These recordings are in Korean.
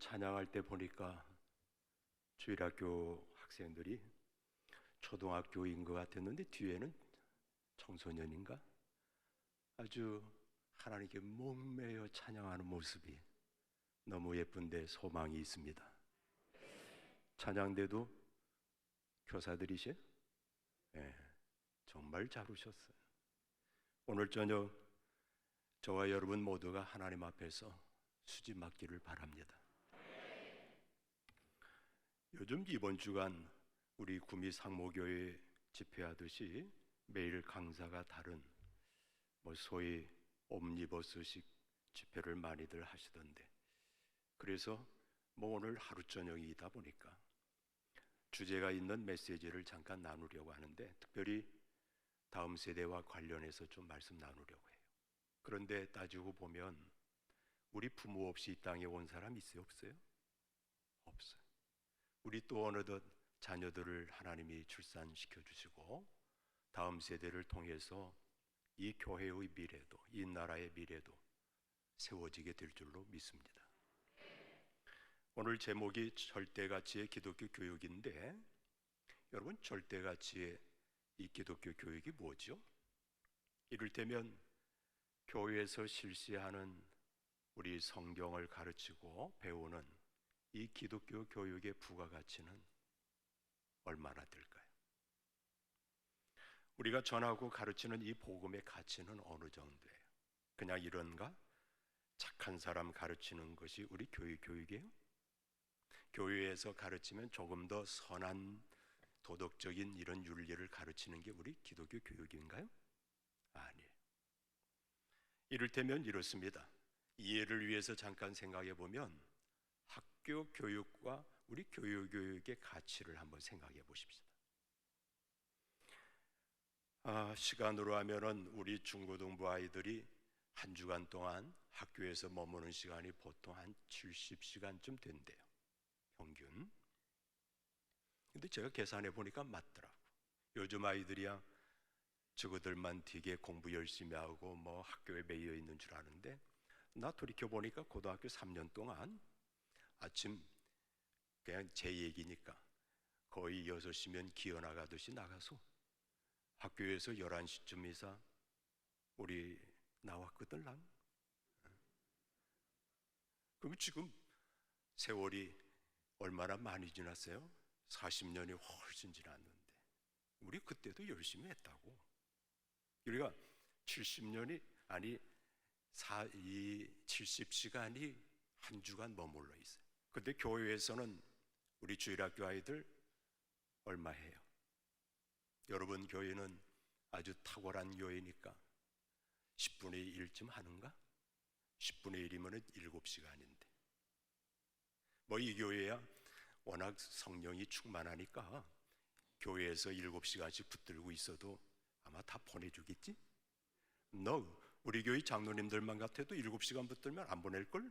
찬양할 때 보니까 주일학교 학생들이 초등학교인 것 같았는데 뒤에는 청소년인가? 아주 하나님께 목매어 찬양하는 모습이 너무 예쁜데 소망이 있습니다. 찬양대도 교사들이세요? 네, 정말 잘 오셨어요. 오늘 저녁 저와 여러분 모두가 하나님 앞에서 수지 맞기를 바랍니다. 요즘 이번 주간 우리 구미 상모교회 집회하듯이 매일 강사가 다른 소위 옴니버스식 집회를 많이들 하시던데, 그래서 오늘 하루 저녁이다 보니까 주제가 있는 메시지를 잠깐 나누려고 하는데, 특별히 다음 세대와 관련해서 좀 말씀 나누려고 해요. 그런데 따지고 보면 우리 부모 없이 이 땅에 온 사람 있어요, 없어요? 없어요. 우리 또 어느덧 자녀들을 하나님이 출산시켜 주시고 다음 세대를 통해서 이 교회의 미래도, 이 나라의 미래도 세워지게 될 줄로 믿습니다. 오늘 제목이 절대가치의 기독교 교육인데, 여러분, 절대가치의 이 기독교 교육이 뭐죠? 이를테면 교회에서 실시하는 우리 성경을 가르치고 배우는 이 기독교 교육의 부가가치는 얼마나 될까요? 우리가 전하고 가르치는 이 복음의 가치는 어느 정도예요? 그냥 이런가? 착한 사람 가르치는 것이 우리 교회 교육이에요? 교회에서 가르치면 조금 더 선한 도덕적인 이런 윤리를 가르치는 게 우리 기독교 교육인가요? 아니에요. 이를테면 이렇습니다. 이해를 위해서 잠깐 생각해 보면 학교 교육과 우리 교육의 가치를 한번 생각해 보십시다. 시간으로 하면은 우리 중고등부 아이들이 한 주간 동안 학교에서 머무는 시간이 보통 한 70시간쯤 된대요, 평균. 근데 제가 계산해 보니까 맞더라고. 요즘 아이들이야 저거들만 되게 공부 열심히 하고 학교에 매여 있는 줄 아는데, 나 돌이켜 보니까 고등학교 3년 동안 아침, 그냥 제 얘기니까 거의 6시면 기어 나가듯이 나가서 학교에서 11시쯤 이상 우리 나왔거든. 그럼 지금 세월이 얼마나 많이 지났어요? 40년이 훨씬 지났는데 우리 그때도 열심히 했다고. 우리가 70년이 아니 70시간이 한 주간 머물러 있어요. 근데 교회에서는 우리 주일학교 아이들 얼마 해요? 여러분 교회는 아주 탁월한 교회니까 10분의 1쯤 하는가? 10분의 1이면 7시간인데 이 교회야 워낙 성령이 충만하니까 교회에서 7시간씩 붙들고 있어도 아마 다 보내주겠지? 우리 교회 장로님들만 같아도 7시간 붙들면 안 보낼걸?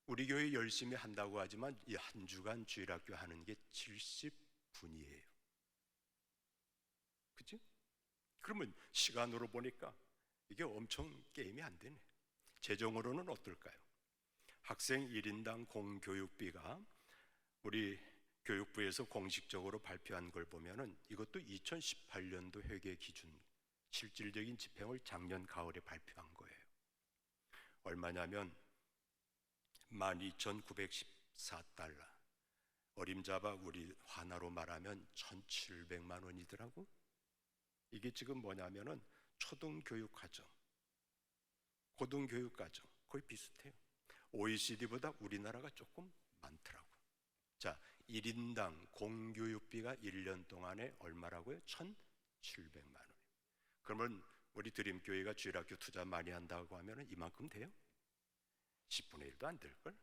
우리 교회 열심히 한다고 하지만 이 한 주간 주일학교 하는 게 70분이에요. 그치? 그러면 시간으로 보니까 이게 엄청 게임이 안 되네. 재정으로는 어떨까요? 학생 1인당 공교육비가 우리 교육부에서 공식적으로 발표한 걸 보면은 이것도 2018년도 회계 기준 실질적인 집행을 작년 가을에 발표한 거예요. 얼마냐면 12,914달러, 어림잡아 우리 환화로 말하면 1,700만 원이더라고. 이게 지금 뭐냐면은 초등교육과정, 고등교육과정 거의 비슷해요. OECD보다 우리나라가 조금 많더라고. 자, 1인당 공교육비가 1년 동안에 얼마라고요? 1,700만 원. 그러면 우리 드림교회가 주일학교 투자 많이 한다고 하면 이만큼 돼요? 10분의 1도 안 될걸?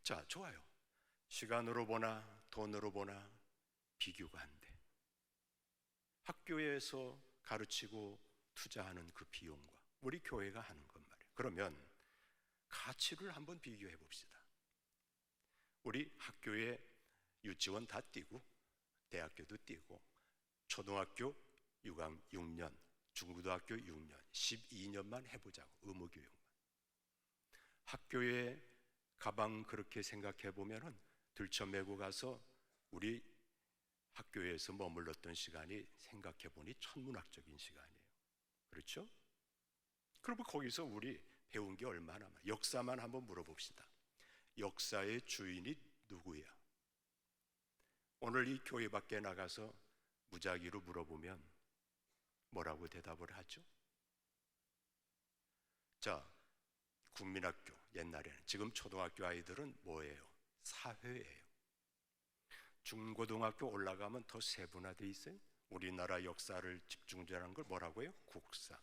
자, 좋아요. 시간으로 보나 돈으로 보나 비교가 안 돼. 학교에서 가르치고 투자하는 그 비용과 우리 교회가 하는 것 말이에요. 그러면 가치를 한번 비교해 봅시다. 우리 학교에 유치원 다 띄고 대학교도 띄고 초등학교 6년, 중고등학교 6년, 12년만 해보자고, 의무교육만. 학교에 가방 그렇게 생각해 보면은 들쳐메고 가서 우리 학교에서 머물렀던 시간이 생각해 보니 천문학적인 시간이에요. 그렇죠? 그러면 거기서 우리 배운 게 얼마나 많아. 역사만 한번 물어봅시다. 역사의 주인이 누구야? 오늘 이 교회 밖에 나가서 무작위로 물어보면 뭐라고 대답을 하죠? 자, 국민학교 옛날에는, 지금 초등학교 아이들은 뭐예요? 사회예요. 중고등학교 올라가면 더 세분화돼 있어요. 우리나라 역사를 집중하는 걸 뭐라고 해요? 국사.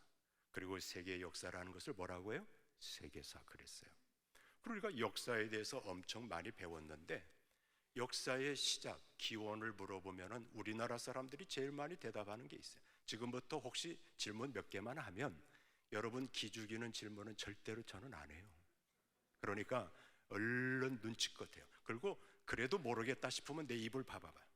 그리고 세계 역사라는 것을 뭐라고 해요? 세계사 그랬어요. 그러니까 역사에 대해서 엄청 많이 배웠는데, 역사의 시작, 기원을 물어보면 우리나라 사람들이 제일 많이 대답하는 게 있어요. 지금부터 혹시 질문 몇 개만 하면 여러분 기죽이는 질문은 절대로 저는 안 해요. 그러니까 얼른 눈치껏 해요. 그리고 그래도 모르겠다 싶으면 내 입을 봐봐봐요.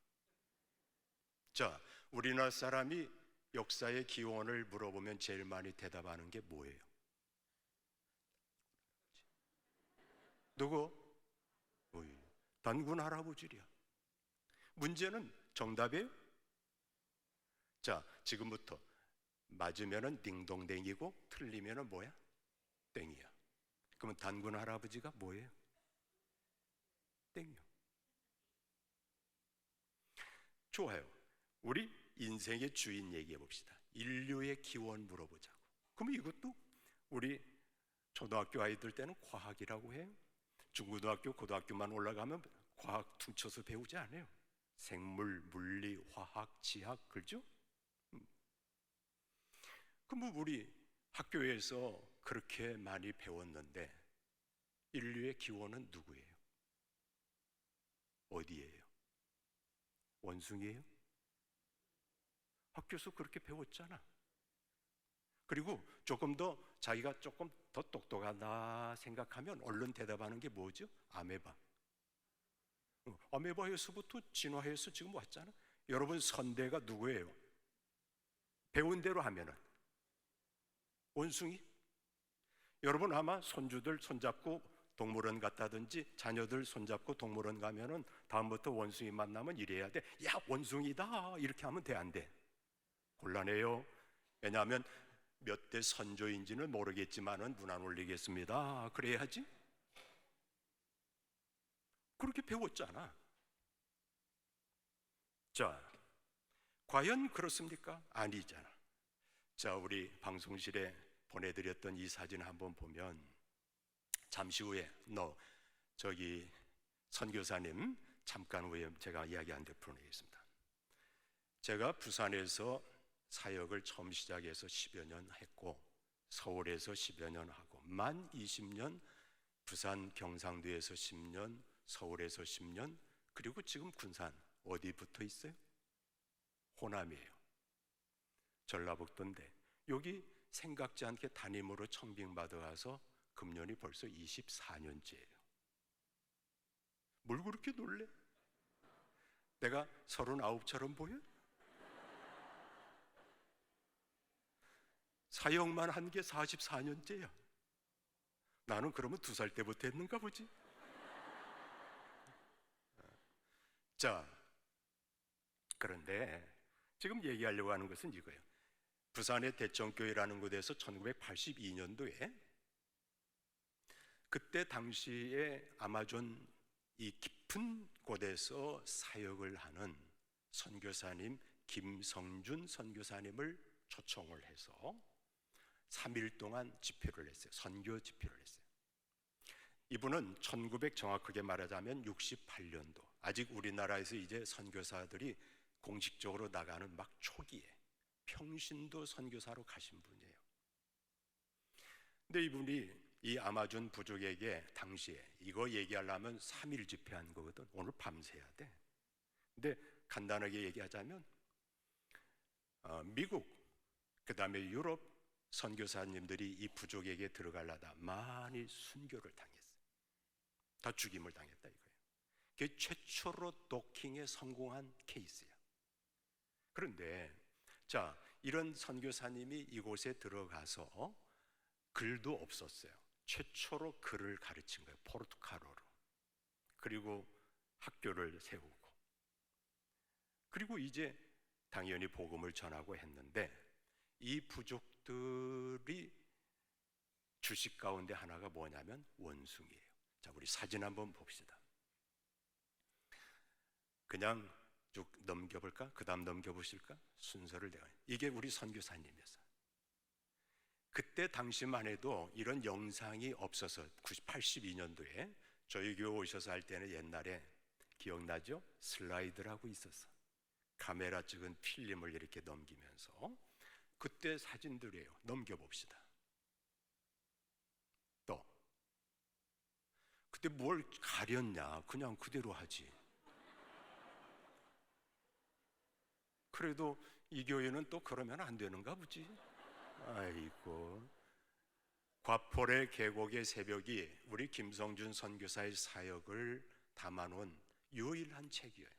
자, 우리나라 사람이 역사의 기원을 물어보면 제일 많이 대답하는 게 뭐예요? 누구? 단군 할아버지랴. 문제는 정답이에요? 자, 지금부터 맞으면은 딩동댕이고 틀리면은 뭐야? 땡이야. 그러면 단군 할아버지가 뭐예요? 땡이요. 좋아요. 우리 인생의 주인 얘기해 봅시다. 인류의 기원 물어보자고. 그럼 이것도 우리 초등학교 아이들 때는 과학이라고 해요. 중고등학교, 고등학교만 올라가면 과학 퉁쳐서 배우지 않아요. 생물, 물리, 화학, 지학, 그렇죠? 그럼 우리 학교에서 그렇게 많이 배웠는데 인류의 기원은 누구예요? 어디예요? 원숭이예요? 학교에서 그렇게 배웠잖아. 그리고 조금 더 자기가 조금 더 똑똑하다 생각하면 얼른 대답하는 게 뭐죠? 아메바. 아메바에서부터 진화해서 지금 왔잖아. 여러분 선대가 누구예요? 배운 대로 하면은 원숭이? 여러분 아마 손주들 손잡고 동물원 갔다든지 자녀들 손잡고 동물원 가면은 다음부터 원숭이 만나면 이래야 돼. 야, 원숭이다. 이렇게 하면 돼, 안 돼? 곤란해요. 왜냐하면 몇 대 선조인지는 모르겠지만은 문 안 올리겠습니다. 그래야지. 그렇게 배웠잖아. 자, 과연 그렇습니까? 아니잖아. 자, 우리 방송실에 보내드렸던 이 사진 한번 보면 잠시 후에 저기 선교사님 잠깐 후에 제가 이야기 한 대 풀어내겠습니다. 제가 부산에서 사역을 처음 시작해서 10여 년 했고 서울에서 10여 년 하고 만 20년 부산 경상도에서 10년 서울에서 10년 그리고 지금 군산 어디 붙어 있어요? 호남이에요. 전라북도인데 여기 생각지 않게 담임으로 청빙받아 가서 금년이 벌써 24년째예요. 뭘 그렇게 놀래? 내가 39처럼 보여? 사역만 한 게 44년째야. 나는 그러면 2살 때부터 했는가 보지? 자, 그런데 지금 얘기하려고 하는 것은 이거예요. 부산의 대청교회라는 곳에서 1982년도에 그때 당시에 아마존 이 깊은 곳에서 사역을 하는 선교사님 김성준 선교사님을 초청을 해서 3일 동안 집회를 했어요. 선교 집회를 했어요. 이분은 1900 정확하게 말하자면 68년도 아직 우리나라에서 이제 선교사들이 공식적으로 나가는 막 초기에 평신도 선교사로 가신 분이에요. 근데 이분이 이 아마존 부족에게 당시에 이거 얘기하려면 3일 집회한 거거든. 오늘 밤새야 돼. 근데 간단하게 얘기하자면 미국 그 다음에 유럽 선교사님들이 이 부족에게 들어가려다 많이 순교를 당했어요. 다 죽임을 당했다 이거예요. 그게 최초로 도킹에 성공한 케이스야. 그런데 자, 이런 선교사님이 이곳에 들어가서 글도 없었어요. 최초로 글을 가르친 거예요. 포르투갈어로. 그리고 학교를 세우고, 그리고 이제 당연히 복음을 전하고 했는데, 이 부족들이 주식 가운데 하나가 뭐냐면 원숭이에요. 자, 우리 사진 한번 봅시다. 그냥 쭉 넘겨볼까? 그 다음 넘겨보실까? 순서를 내가. 이게 우리 선교사님이었어요. 그때 당시만 해도 이런 영상이 없어서 82년도에 저희 교회 오셔서 할 때는 옛날에 기억나죠? 슬라이드라고 있었어. 카메라 찍은 필름을 이렇게 넘기면서, 그때 사진들이에요. 넘겨봅시다. 또 그때 뭘 가렸냐? 그냥 그대로 하지. 그래도 이 교회는 또 그러면 안 되는가 보지. 아이고. 과포레 계곡의 새벽이 우리 김성준 선교사의 사역을 담아놓은 유일한 책이에요.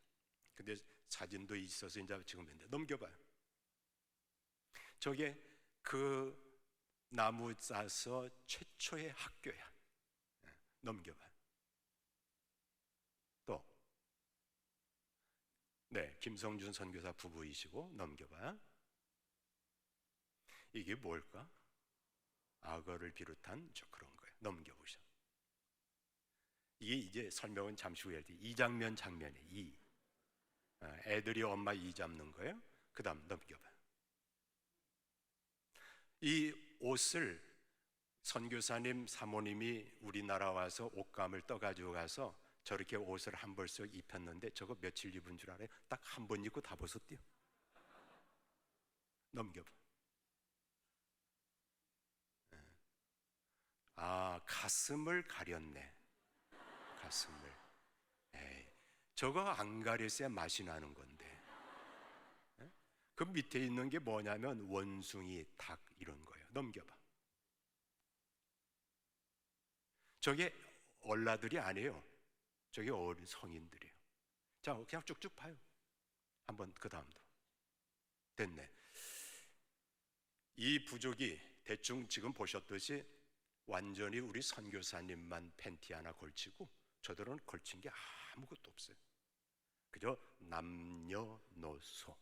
근데 사진도 있어서 이제 지금 넘겨봐요. 저게 그 나무 싸서 최초의 학교야. 넘겨봐요. 또, 네, 김성준 선교사 부부이시고, 넘겨봐요. 이게 뭘까? 악어를 비롯한 저 그런 거예요. 넘겨보셔. 이게 이제 설명은 잠시 후에 할 때 이 장면이에요. 이 애들이 엄마 이 잡는 거예요. 그 다음 넘겨봐요. 이 옷을 선교사님 사모님이 우리나라 와서 옷감을 떠가지고 가서 저렇게 옷을 한 벌씩 입혔는데, 저거 며칠 입은 줄 알아요? 딱 한 번 입고 다 벗었대요. 넘겨봐. 아, 가슴을 가렸네. 가슴을. 에이, 저거 안 가렸어야 맛이 나는 건데. 그 밑에 있는 게 뭐냐면 원숭이, 닭 이런 거예요. 넘겨봐. 저게 얼라들이 아니에요. 저게 어린 성인들이에요. 자, 그냥 쭉쭉 봐요. 한번 그 다음도. 됐네. 이 부족이 대충 지금 보셨듯이 완전히 우리 선교사님만 팬티 하나 걸치고, 저들은 걸친 게 아무것도 없어요. 그저 남녀노소.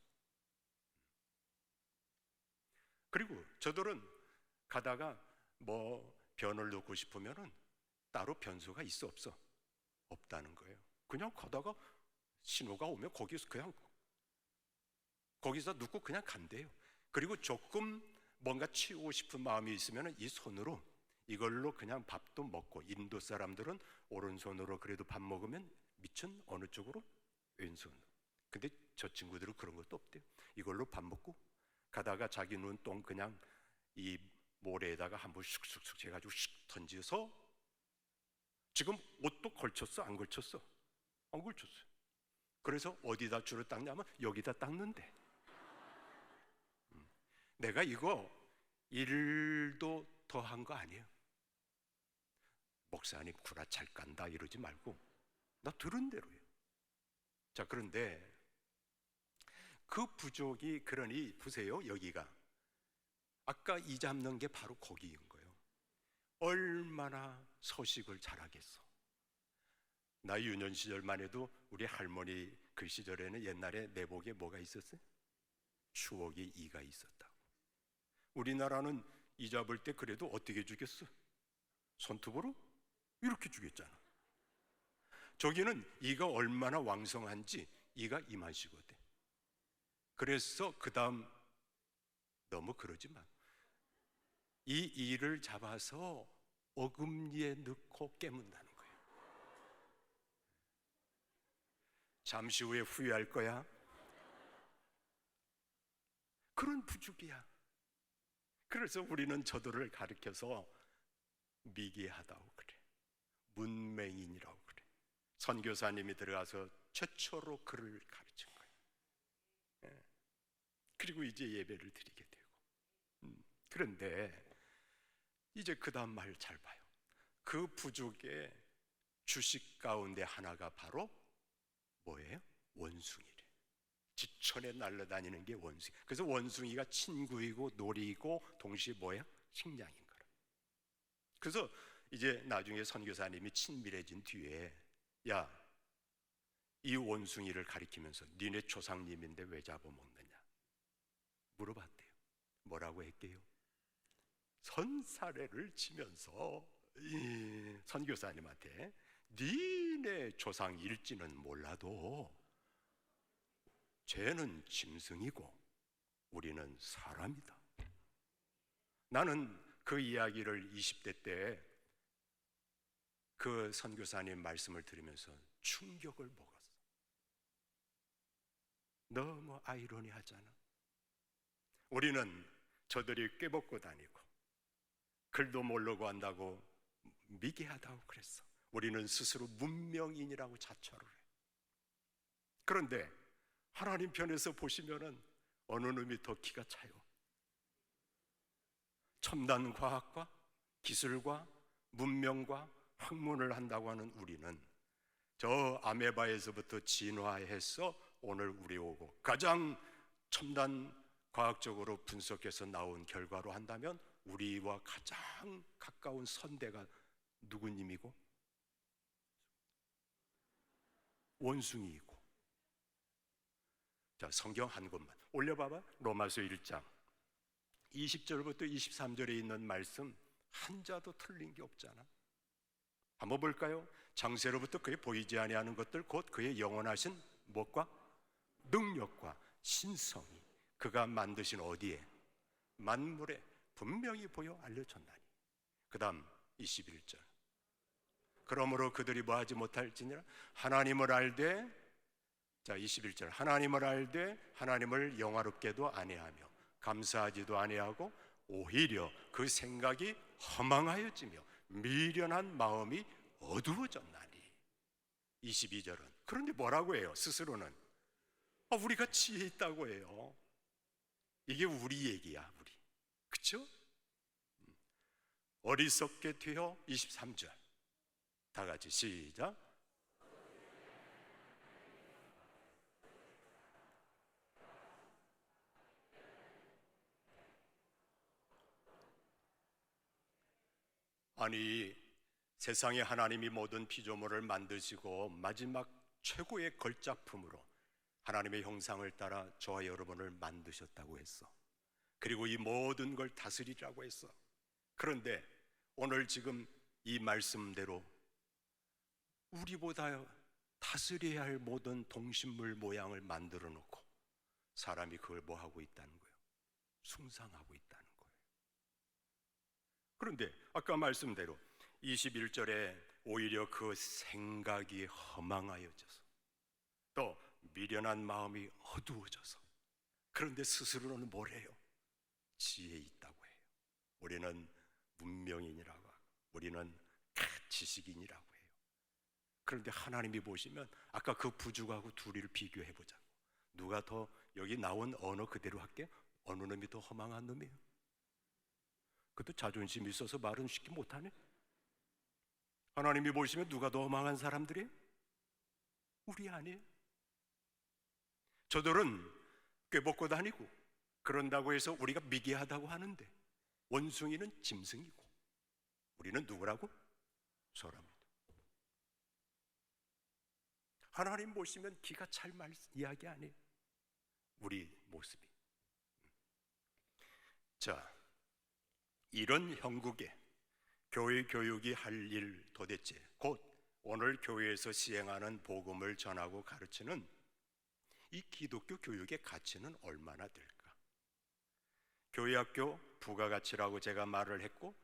그리고 저들은 가다가 뭐 변을 넣고 싶으면은 따로 변소가 있어 없어? 없다는 거예요. 그냥 가다가 신호가 오면 거기서 그냥 거기서 눕고 그냥 간대요. 그리고 조금 뭔가 치우고 싶은 마음이 있으면 이 손으로 이걸로 그냥 밥도 먹고, 인도 사람들은 오른손으로 그래도 밥 먹으면 밑은 어느 쪽으로? 왼손으로. 근데 저 친구들은 그런 것도 없대요. 이걸로 밥 먹고 가다가 자기 눈똥 그냥 이 모래에다가 한번 슉슉슉 해가지고 슉 던져서, 지금 옷도 걸쳤어? 안 걸쳤어? 안 걸쳤어요. 그래서 어디다 주로 닦냐면 여기다 닦는데. 내가 이거 일도 더 한 거 아니에요. 목사님 구라 잘 깐다 이러지 말고 나 들은 대로예요. 자, 그런데 그 부족이, 그러니 보세요. 여기가 아까 이 잡는 게 바로 거기인 거예요. 얼마나 서식을 잘하겠어. 나 유년 시절만 해도 우리 할머니 그 시절에는 옛날에 내복에 뭐가 있었어요? 추억의 이가 있었다고. 우리나라는 이 잡을 때 그래도 어떻게 주겠어? 손톱으로 이렇게 주겠잖아. 저기는 이가 얼마나 왕성한지 이가 이만시거든. 그래서 그 다음 너무 그러지 마. 이 이를 잡아서 어금니에 넣고 깨문다는 거예요. 잠시 후에 후회할 거야. 그런 부족이야. 그래서 우리는 저들을 가르쳐서 미개하다고 그래. 문맹인이라고 그래. 선교사님이 들어가서 최초로 그를 가르친 거예요. 예. 그리고 이제 예배를 드리게 되고. 그런데 이제 그 다음 말 잘 봐요. 그 부족의 주식 가운데 하나가 바로 뭐예요? 원숭이래. 지천에 날아다니는 게 원숭이. 그래서 원숭이가 친구이고 놀이이고 동시에 뭐야? 식량인 거라. 그래서 이제 나중에 선교사님이 친밀해진 뒤에 야, 이 원숭이를 가리키면서 니네 조상님인데 왜 잡아먹느냐 물어봤대요. 뭐라고 했게요? 선사례를 치면서 이 선교사님한테 니네 조상일지는 몰라도 쟤는 짐승이고 우리는 사람이다. 나는 그 이야기를 20대 때 그 선교사님 말씀을 들으면서 충격을 먹었어. 너무 아이러니하잖아. 우리는 저들이 꿰벗고 다니고 글도 모르고 한다고 미개하다고 그랬어. 우리는 스스로 문명인이라고 자처를 해. 그런데 하나님 편에서 보시면은 어느 놈이 더 기가 차요? 첨단 과학과 기술과 문명과 학문을 한다고 하는 우리는 저 아메바에서부터 진화해서 오늘 우리 오고 가장 첨단 과학적으로 분석해서 나온 결과로 한다면 우리와 가장 가까운 선대가 누구님이고? 원숭이이고. 자, 성경 한 곳만 올려봐봐. 로마서 1장 20절부터 23절에 있는 말씀 한자도 틀린 게 없잖아. 한번 볼까요? 장세로부터 그의 보이지 아니하는 것들 곧 그의 영원하신 무엇과 능력과 신성이 그가 만드신 어디에? 만물에 분명히 보여 알려졌나니. 그 다음 21절 그러므로 그들이 뭐하지 못할지니라 하나님을 알되, 자 21절 하나님을 알되 하나님을 영화롭게도 아니하며 감사하지도 아니하고 오히려 그 생각이 허망하여지며 미련한 마음이 어두워졌나니. 22절은 그런데 뭐라고 해요? 스스로는 우리가 지혜 있다고 해요. 이게 우리 얘기야. 우리, 그쵸? 어리석게 되어 23절 다 같이 시작. 아니 세상에 하나님이 모든 피조물을 만드시고 마지막 최고의 걸작품으로 하나님의 형상을 따라 저와 여러분을 만드셨다고 했어. 그리고 이 모든 걸 다스리라고 했어. 그런데 오늘 지금 이 말씀대로 우리보다 다스려야 할 모든 동식물 모양을 만들어 놓고 사람이 그걸 뭐 하고 있다는 거예요? 숭상하고 있다는 거예요. 그런데 아까 말씀대로 21절에 오히려 그 생각이 허망하여져서 또 미련한 마음이 어두워져서, 그런데 스스로는 뭘 해요? 지혜 있다고 해요. 우리는 문명인이라고 하고 우리는 지식인이라고 해요. 그런데 하나님이 보시면 아까 그 부족하고 둘이를 비교해 보자고. 누가 더, 여기 나온 언어 그대로 할게, 어느 놈이 더 허망한 놈이에요? 그것도 자존심이 있어서 말은 쉽게 못하네. 하나님이 보시면 누가 더 허망한 사람들이에요? 우리 아니에요? 저들은 꿰벗고 다니고 그런다고 해서 우리가 미개하다고 하는데 원숭이는 짐승이고 우리는 누구라고? 사람이다. 하나님 보시면 기가 찰 말 이야기 아니에요? 우리 모습이. 자, 이런 형국에 교회 교육이 할 일, 도대체 곧 오늘 교회에서 시행하는 복음을 전하고 가르치는 이 기독교 교육의 가치는 얼마나 될까? 교회학교 부가가치라고 제가 말을 했고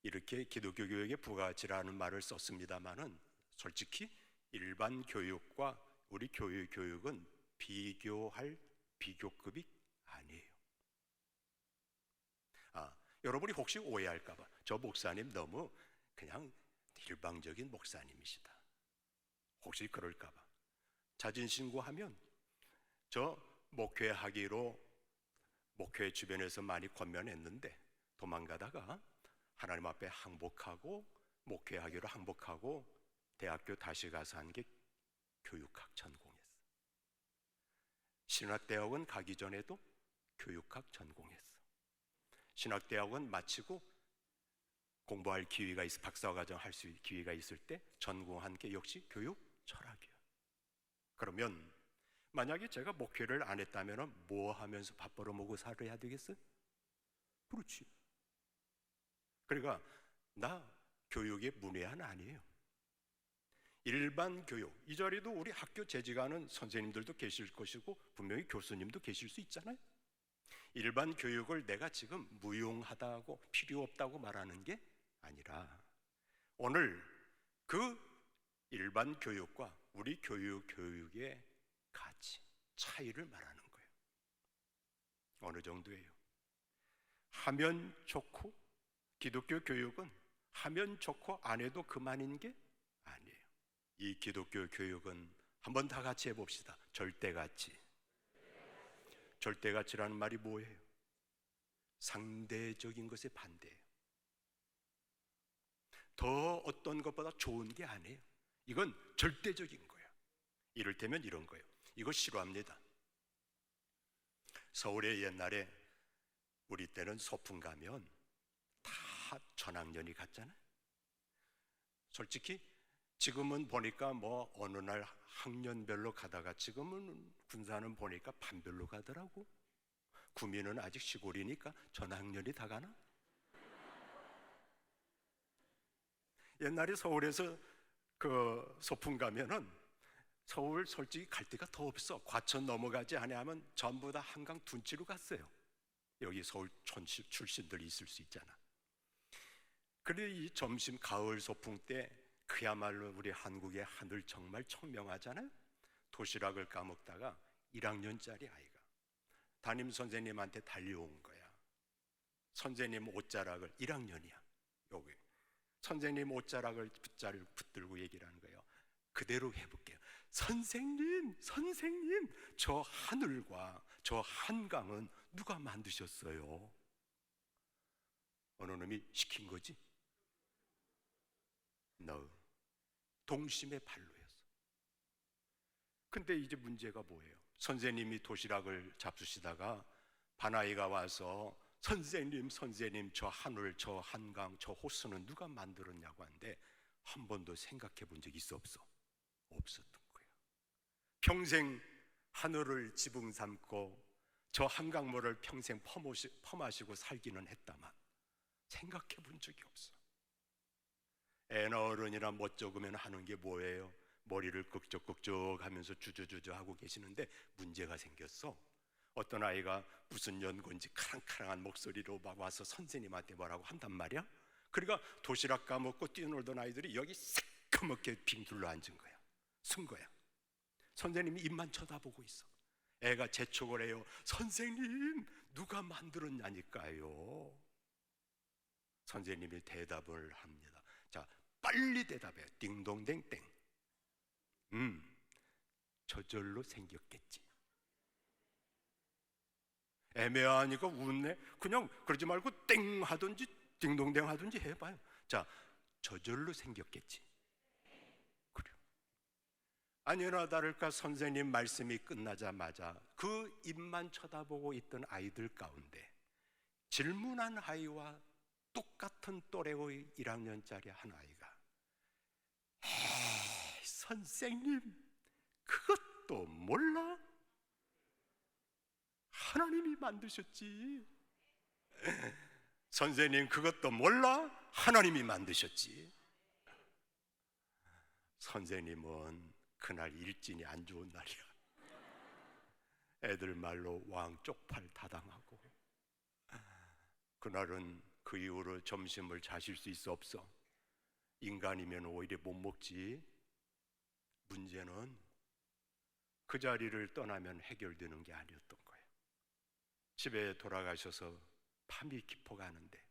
이렇게 기독교 교육의 부가가치라는 말을 썼습니다마는 솔직히 일반 교육과 우리 교회 교육은 비교할 비교급이 아니에요. 여러분이 혹시 오해할까봐, 저 목사님 너무 그냥 일방적인 목사님이시다, 혹시 그럴까봐 자진신고하면 저 목회하기로 목회 주변에서 많이 권면했는데 도망가다가 하나님 앞에 항복하고 목회하기로 항복하고 대학교 다시 가서 한 게 교육학 전공했어. 신학대학원 가기 전에도 교육학 전공했어. 신학대학원 마치고 공부할 기회가 박사과정 할 수 기회가 있을 때 전공한 게 역시 교육 철학이에요. 그러면 만약에 제가 목회를 안 했다면 뭐 하면서 밥 벌어먹고 살아야 되겠어요? 그렇지. 그러니까 나 교육의 문외한 아니에요. 일반 교육, 이 자리도 우리 학교 재직하는 선생님들도 계실 것이고 분명히 교수님도 계실 수 있잖아요. 일반 교육을 내가 지금 무용하다고 필요 없다고 말하는 게 아니라 오늘 그 일반 교육과 우리 교육의 가치, 차이를 말하는 거예요. 어느 정도예요? 하면 좋고, 기독교 교육은 하면 좋고 안 해도 그만인 게 아니에요. 이 기독교 교육은 한번 다 같이 해봅시다. 절대가치. 절대가치라는 말이 뭐예요? 상대적인 것에 반대예요. 더 어떤 것보다 좋은 게 아니에요. 이건 절대적인 거예요. 이를테면 이런 거예요. 이거 싫어합니다. 서울에 옛날에 우리 때는 소풍 가면 다 전학년이 갔잖아요. 솔직히 지금은 보니까 뭐 어느 날 학년별로 가다가 지금은 군사는 보니까 반별로 가더라고. 구미는 아직 시골이니까 전학년이 다 가나? 옛날에 서울에서 그 소풍 가면은 서울 솔직히 갈 데가 더 없어. 과천 넘어가지 않으면 전부 다 한강 둔치로 갔어요. 여기 서울 출신들이 있을 수 있잖아. 그래 이 점심 가을 소풍 때 그야말로 우리 한국의 하늘 정말 청명하잖아요. 도시락을 까먹다가 1학년짜리 아이가 담임 선생님한테 달려온 거야. 선생님 옷자락을 1학년이야. 여기 선생님 옷자락을 붙들고 얘기를 하는 거예요. 그대로 해볼게요. 선생님, 저 하늘과 저 한강은 누가 만드셨어요? 어느 놈이 시킨 거지? No. 동심의 발로였어. 근데 이제 문제가 뭐예요? 선생님이 도시락을 잡수시다가 반아이가 와서 선생님, 저 하늘, 저 한강, 저 호수는 누가 만들었냐고 하는데 한 번도 생각해 본 적 있어 없어? 없었던 거예요. 평생 하늘을 지붕 삼고 저 한강물을 평생 퍼마시고 살기는 했다만 생각해 본 적이 없어. 애나 어른이나 멋쩍으면 하는 게 뭐예요? 머리를 끄적끄적 하면서 주저주저 하고 계시는데 문제가 생겼어. 어떤 아이가 무슨 연고인지 카랑카랑한 목소리로 막 와서 선생님한테 뭐라고 한단 말이야. 그러니까 도시락 까먹고 뛰어놀던 아이들이 여기 새까맣게 빙 둘러 앉은 거야. 쓴 거야. 선생님이 입만 쳐다보고 있어. 애가 재촉을 해요. 선생님, 누가 만들었냐니까요. 선생님이 대답을 합니다. 자, 빨리 대답해. 띵동댕땡. 저절로 생겼겠지. 애매하니까 웃네. 그냥 그러지 말고 땡 하든지 띵동댕 하든지 해봐요. 자, 저절로 생겼겠지. 그래요. 아니나 다를까 선생님 말씀이 끝나자마자 그 입만 쳐다보고 있던 아이들 가운데 질문한 아이와 똑같은 또래의 1학년짜리 한 아이가 에이, 선생님 그것도 몰라? 하나님이 만드셨지. 선생님 그것도 몰라? 하나님이 만드셨지. 선생님은 그날 일진이 안 좋은 날이야. 애들 말로 왕 쪽팔 다당하고 그날은 그 이후로 점심을 자실 수 있어 없어? 인간이면 오히려 못 먹지. 문제는 그 자리를 떠나면 해결되는 게 아니었던 거예요. 집에 돌아가셔서 밤이 깊어가는데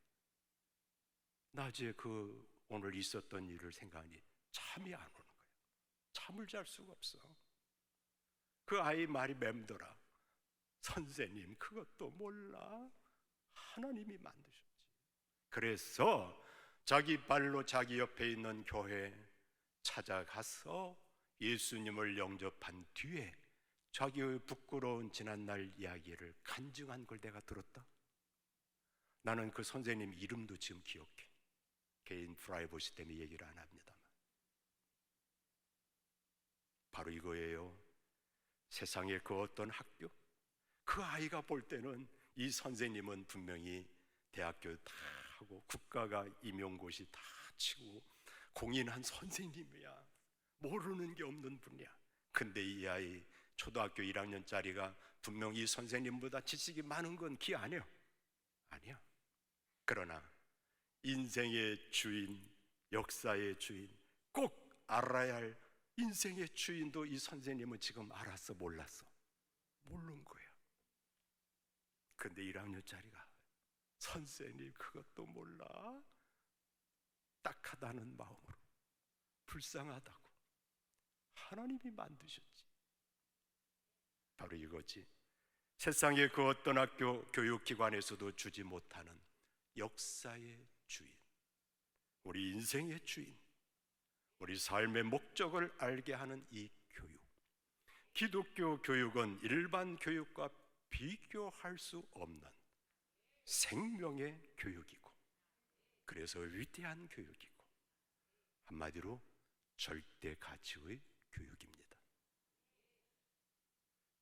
낮에 그 오늘 있었던 일을 생각하니 잠이 안 오는 거예요. 잠을 잘 수가 없어. 그 아이 말이 맴돌아. 선생님 그것도 몰라? 하나님이 만드셨지. 그래서 자기 발로 자기 옆에 있는 교회 찾아가서 예수님을 영접한 뒤에 자기의 부끄러운 지난날 이야기를 간증한 걸 내가 들었다. 나는 그 선생님 이름도 지금 기억해. 개인 프라이버시 때문에 얘기를 안 합니다만 바로 이거예요. 세상의 그 어떤 학교, 그 아이가 볼 때는 이 선생님은 분명히 대학교 다 하고 국가가 임용고시 다 치고 공인한 선생님이야. 모르는 게 없는 분이야. 근데 이 아이 초등학교 1학년짜리가 분명히 이 선생님보다 지식이 많은 건 기 아니야. 아니야. 그러나 인생의 주인, 역사의 주인, 꼭 알아야 할 인생의 주인도 이 선생님은 지금 알았어, 몰랐어? 모르는 거야. 근데 1학년짜리가 선생님 그것도 몰라? 딱하다는 마음으로, 불쌍하다고 하나님이 만드셨지. 바로 이거지. 세상의 그 어떤 학교 교육기관에서도 주지 못하는 역사의 주인, 우리 인생의 주인, 우리 삶의 목적을 알게 하는 이 교육. 기독교 교육은 일반 교육과 비교할 수 없는 생명의 교육이고, 그래서 위대한 교육이고, 한마디로 절대 가치의 교육입니다.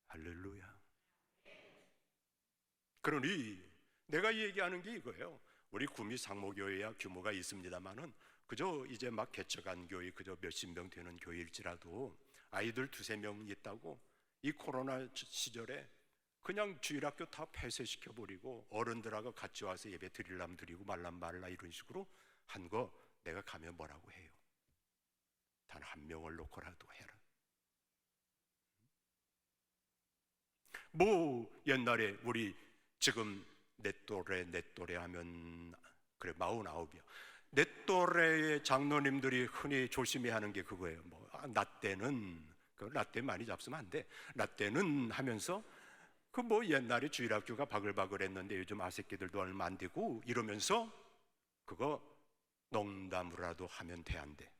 할렐루야. 그러니 내가 얘기하는 게 이거예요. 우리 구미 상모교회야 규모가 있습니다만은 그저 이제 막 개척한 교회, 그저 몇십 명 되는 교회일지라도 아이들 두세 명 있다고 이 코로나 시절에 그냥 주일학교 다 폐쇄시켜버리고 어른들하고 같이 와서 예배 드리려면 드리고 말라면 말라 이런 식으로 한 거 내가 가면 뭐라고 해요? 단 한 명을 놓고라도 해라. 뭐 옛날에 우리 지금 내 또래 하면 그래 49이야. 내 또래의 장로님들이 흔히 조심해야 하는 게 그거예요. 뭐 나 때는 그 라떼 많이 잡수면 안 돼. 라떼는 하면서 그 뭐 옛날에 주일학교가 바글바글했는데 요즘 아새끼들도 얼마 안 되고 이러면서 그거 농담으로라도 하면 돼, 안 돼?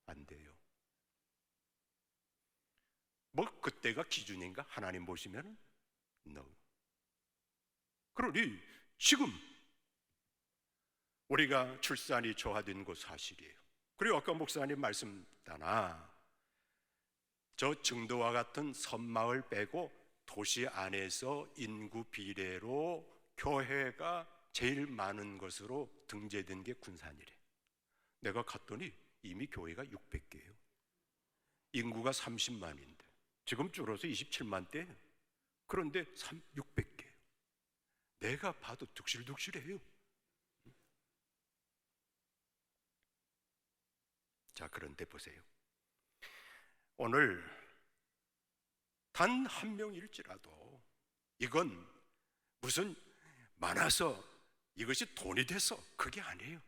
안 돼요. 뭐 그때가 기준인가? 하나님 보시면은 no. 그러니 지금 우리가 출산이 저하된 거 사실이에요. 그리고 아까 목사님 말씀다나 저 증도와 같은 섬마을 빼고 도시 안에서 인구 비례로 교회가 제일 많은 것으로 등재된 게 군산이래. 내가 갔더니 이미 교회가 600개예요. 인구가 30만인데 지금 줄어서 27만대. 그런데 600개. 내가 봐도 득실득실해요. 자, 그런데 보세요. 오늘 단 한 명일지라도 이건 무슨 많아서 이것이 돈이 돼서 그게 아니에요.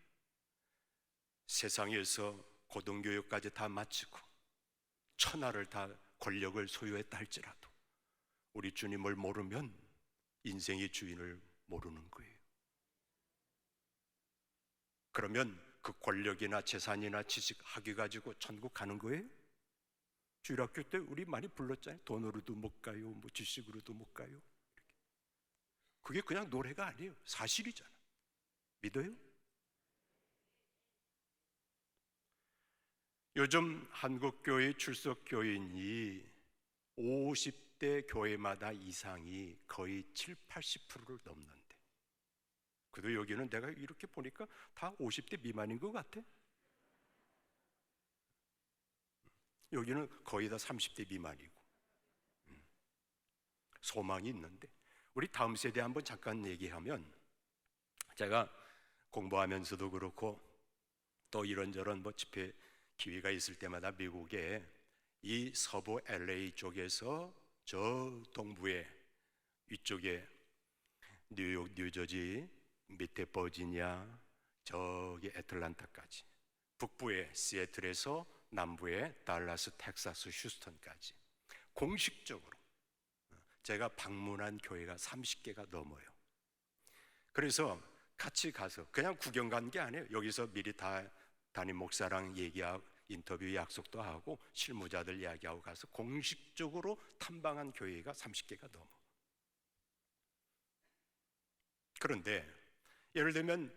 세상에서 고등교육까지 다 마치고 천하를 다 권력을 소유했다 할지라도 우리 주님을 모르면 인생의 주인을 모르는 거예요. 그러면 그 권력이나 재산이나 지식, 학위 가지고 천국 가는 거예요? 주일학교 때 우리 많이 불렀잖아요. 돈으로도 못 가요, 뭐 지식으로도 못 가요. 이렇게. 그게 그냥 노래가 아니에요. 사실이잖아. 믿어요? 요즘 한국교회 출석교인이 50대 교회마다 이상이 거의 7, 80%를 넘는데, 그래도 여기는 내가 이렇게 보니까 다 50대 미만인 것 같아. 여기는 거의 다 30대 미만이고 소망이 있는데, 우리 다음 세대 한번 잠깐 얘기하면, 제가 공부하면서도 그렇고 또 이런저런 뭐 집회 기회가 있을 때마다 미국에 이 서부 LA 쪽에서 저 동부에 위쪽에 뉴욕, 뉴저지, 밑에 버지니아, 저기 애틀란타까지, 북부의 시애틀에서 남부의 달라스, 텍사스, 휴스턴까지 공식적으로 제가 방문한 교회가 30개가 넘어요. 그래서 같이 가서 그냥 구경 간 게 아니에요. 여기서 미리 다 담임 목사랑 얘기하고 인터뷰 약속도 하고 실무자들 이야기하고 가서 공식적으로 탐방한 교회가 30개가 넘어. 그런데 예를 들면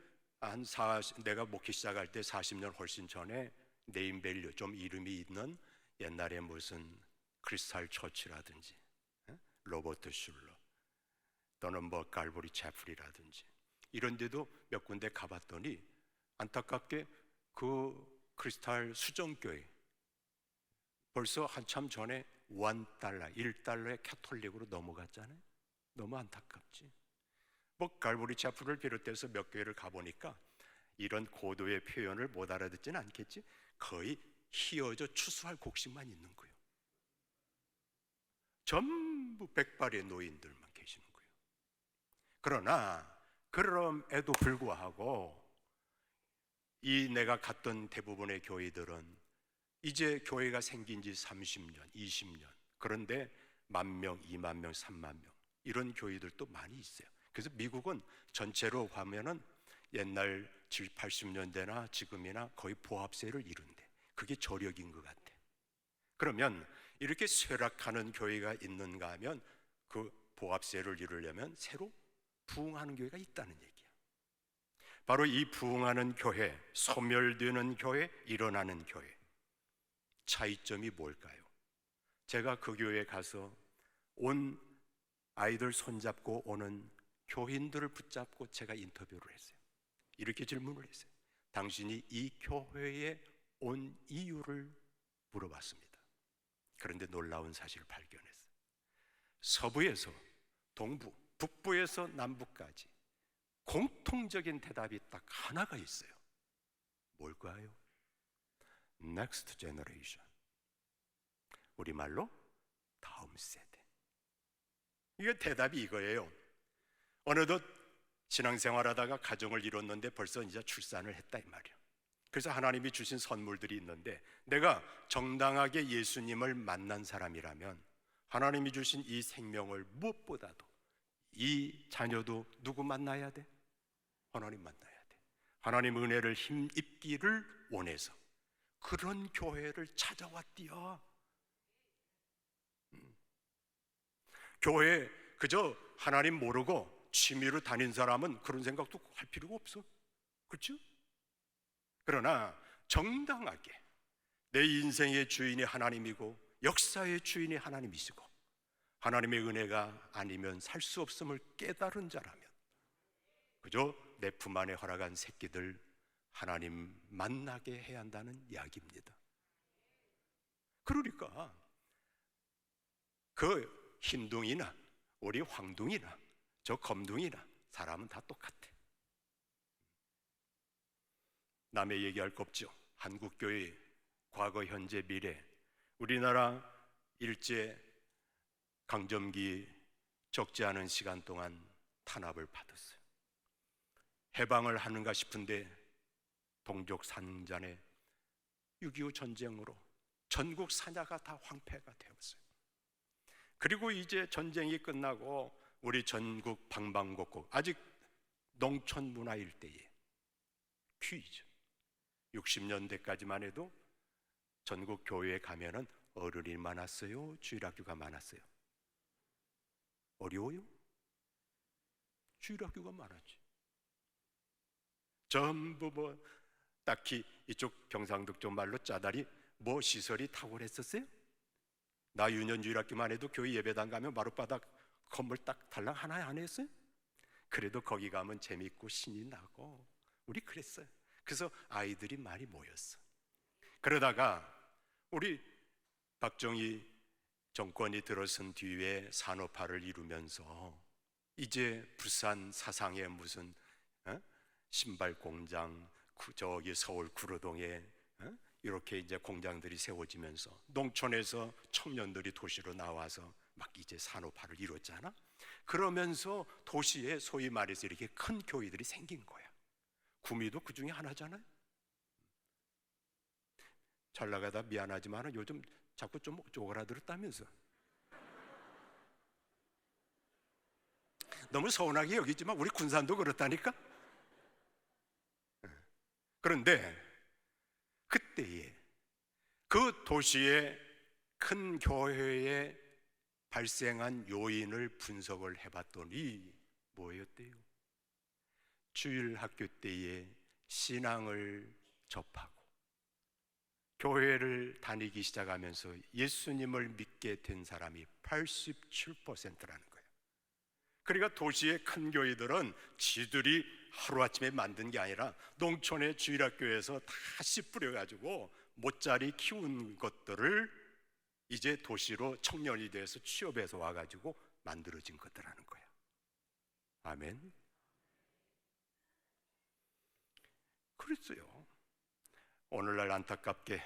내가 목회 시작할 때 40년 훨씬 전에 네임밸류, 좀 이름이 있는 옛날에 무슨 크리스탈 처치라든지 로버트 슐러 또는 뭐 갈보리 채플이라든지 이런 데도 몇 군데 가봤더니 안타깝게 그 크리스탈 수정교회 벌써 한참 전에 $1, $1의 캐톨릭으로 넘어갔잖아요. 너무 안타깝지. 뭐 갈보리 채플을 비롯해서 몇 교회를 가보니까 이런 고도의 표현을 못 알아듣지는 않겠지. 거의 휘어져 추수할 곡식만 있는 거예요. 전부 백발의 노인들만 계시는 거예요. 그러나 그럼에도 불구하고 이 내가 갔던 대부분의 교회들은 이제 교회가 생긴 지 30년, 20년 그런데 10,000명, 20,000명, 30,000명 이런 교회들도 많이 있어요. 그래서 미국은 전체로 가면은 옛날 70, 80년대나 지금이나 거의 보합세를 이룬대. 그게 저력인 것 같아. 그러면 이렇게 쇠락하는 교회가 있는가 하면 그 보합세를 이루려면 새로 부흥하는 교회가 있다는 얘기야. 바로 이 부흥하는 교회, 소멸되는 교회, 일어나는 교회 차이점이 뭘까요? 제가 그 교회에 가서 온 아이들 손잡고 오는 교인들을 붙잡고 제가 인터뷰를 했어요. 이렇게 질문을 했어요. 당신이 이 교회에 온 이유를 물어봤습니다. 그런데 놀라운 사실을 발견했어요. 서부에서 동부, 북부에서 남부까지 공통적인 대답이 딱 하나가 있어요. 뭘까요? Next generation. 우리말로 다음 세대. 이게 대답이 이거예요. 어느덧 신앙생활하다가 가정을 이뤘는데 벌써 이제 출산을 했다 이 말이에요. 그래서 하나님이 주신 선물들이 있는데 내가 정당하게 예수님을 만난 사람이라면 하나님이 주신 이 생명을 무엇보다도 이 자녀도 누구 만나야 돼? 하나님 만나야 돼. 하나님 은혜를 힘입기를 원해서 그런 교회를 찾아왔디야. 교회 그저 하나님 모르고 취미로 다닌 사람은 그런 생각도 할 필요가 없어. 그렇죠? 그러나 정당하게 내 인생의 주인이 하나님이고 역사의 주인이 하나님이시고 하나님의 은혜가 아니면 살 수 없음을 깨달은 자라면 그저 내 품 안에 허락한 새끼들 하나님 만나게 해야 한다는 이야기입니다. 그러니까 그 흰둥이나 우리 황둥이나 저 검둥이나 사람은 다 똑같아. 남의 얘기할 거 없죠. 한국교회 과거 현재 미래 우리나라 일제 강점기 적지 않은 시간 동안 탄압을 받았어요. 해방을 하는가 싶은데 동족 산잔에 6.25 전쟁으로 전국 산야가 다 황폐가 되었어요. 그리고 이제 전쟁이 끝나고 우리 전국 방방곡곡 아직 농촌 문화 일대에 퀴즈 60년대까지만 해도 전국 교회에 가면은 어른이 많았어요? 주일학교가 많았어요? 어려워요? 주일학교가 많았지. 전부 뭐 딱히 이쪽 경상도 쪽 말로 짜다리 뭐 시설이 탁월했었어요? 나 유년 주일학교만 해도 교회 예배당 가면 마룻바닥 건물 딱 달랑 하나 안 했어요? 그래도 거기 가면 재밌고 신이 나고 우리 그랬어요. 그래서 아이들이 많이 모였어. 그러다가 우리 박정희 정권이 들어선 뒤에 산업화를 이루면서 이제 부산 사상에 무슨 신발 공장, 저기 서울 구로동에 이렇게 이제 공장들이 세워지면서 농촌에서 청년들이 도시로 나와서 막 이제 산업화를 이뤘잖아. 그러면서 도시에 소위 말해서 이렇게 큰 교회들이 생긴 거야. 구미도 그 중에 하나잖아요. 잘 나가다 미안하지만 요즘 자꾸 좀 쪼그라들었다면서. 너무 서운하게 여기지만 우리 군산도 그렇다니까. 그런데 그때에 그 도시의 큰 교회에 발생한 요인을 분석을 해봤더니 뭐였대요? 주일 학교 때에 신앙을 접하고 교회를 다니기 시작하면서 예수님을 믿게 된 사람이 87%라는 거예요. 그러니까 도시의 큰 교회들은 지들이 하루아침에 만든 게 아니라 농촌의 주일학교에서 다시 뿌려가지고 모짜리 키운 것들을 이제 도시로 청년이 돼서 취업해서 와가지고 만들어진 것들라는 거예요. 아멘. 그랬어요. 오늘날 안타깝게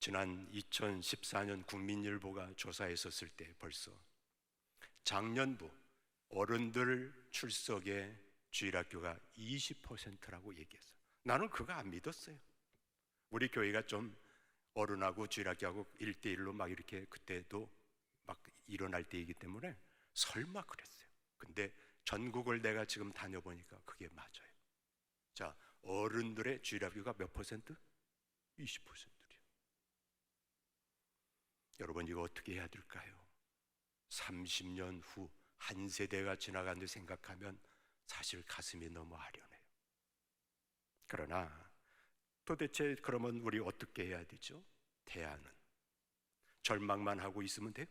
지난 2014년 국민일보가 조사했었을 때 벌써 작년도 어른들 출석의 주일학교가 20%라고 얘기했어요. 나는 그거 안 믿었어요. 우리 교회가 좀 어른하고 주일학교하고 1대1로 막 이렇게 그때도 막 일어날 때이기 때문에 설마 그랬어요. 근데 전국을 내가 지금 다녀보니까 그게 맞아요. 자, 어른들의 주일학교가 몇 퍼센트? 20%래요. 여러분, 이거 어떻게 해야 될까요? 30년 후 한 세대가 지나간 데 생각하면 사실 가슴이 너무 아련해요. 그러나 도대체 그러면 우리 어떻게 해야 되죠? 대안은 절망만 하고 있으면 돼요?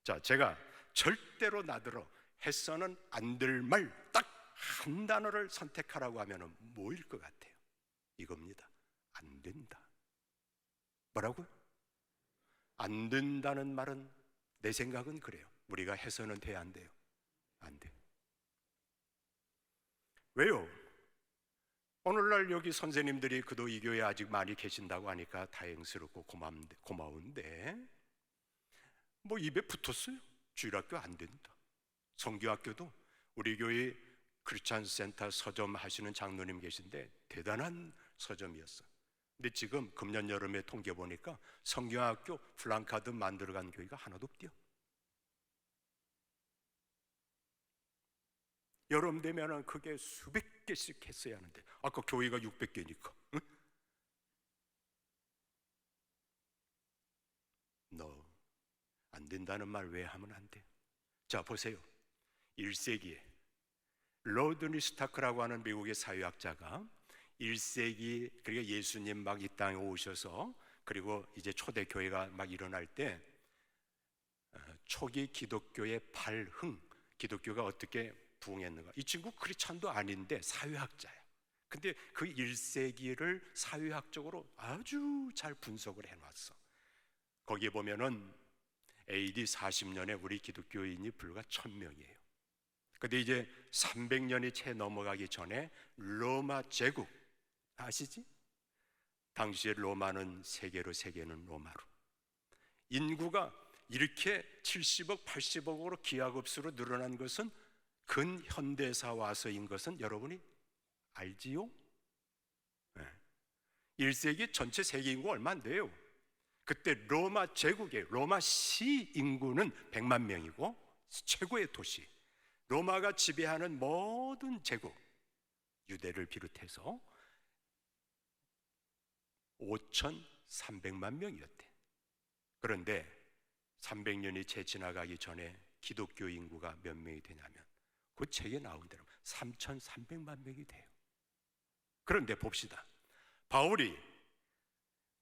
자, 제가 절대로 나더러 해서는 안 될 말 딱 한 단어를 선택하라고 하면 뭐일 것 같아요? 이겁니다. 안 된다. 뭐라고요? 안 된다는 말은 내 생각은 그래요. 우리가 해서는 돼야 안 돼요? 안 돼요. 왜요? 오늘날 여기 선생님들이 그도 이 교회에 아직 많이 계신다고 하니까 다행스럽고 고마운데 뭐 입에 붙었어요. 주일학교 안 된다. 성교학교도 우리 교회 크리스찬 센터 서점 하시는 장로님 계신데 대단한 서점이었어요. 근데 지금 금년 여름에 통계 보니까 성경학교 플랜카드 만들어간 교회가 하나도 없대요. 여름 되면은 그게 수백 개씩 했어야 하는데 아까 교회가 600개니까 응? No, 안 된다는 말 왜 하면 안 돼? 자, 보세요. 1세기에 로드니 스타크라고 하는 미국의 사회학자가 1세기 그리고 예수님 막 이 땅에 오셔서 그리고 이제 초대 교회가 막 일어날 때 초기 기독교의 발흥, 기독교가 어떻게 부흥했는가. 이 친구 크리스찬도 아닌데 사회학자야. 근데 그 1세기를 사회학적으로 아주 잘 분석을 해놨어. 거기에 보면은 AD 40년에 우리 기독교인이 불과 1000명이에요. 근데 이제 300년이 채 넘어가기 전에 로마 제국 아시지? 당시에 로마는 세계로, 세계는 로마로. 인구가 이렇게 70억, 80억으로 기하급수로 늘어난 것은 근현대사 와서인 것은 여러분이 알지요? 네. 1세기 전체 세계 인구 얼마 안 돼요. 그때 로마 제국의 로마 시 인구는 100만 명이고 최고의 도시 로마가 지배하는 모든 제국 유대를 비롯해서 5,300만 명이었대. 그런데 300년이 채 지나가기 전에 기독교 인구가 몇 명이 되냐면 그 책에 나온 대로 3,300만 명이 돼요. 그런데 봅시다. 바울이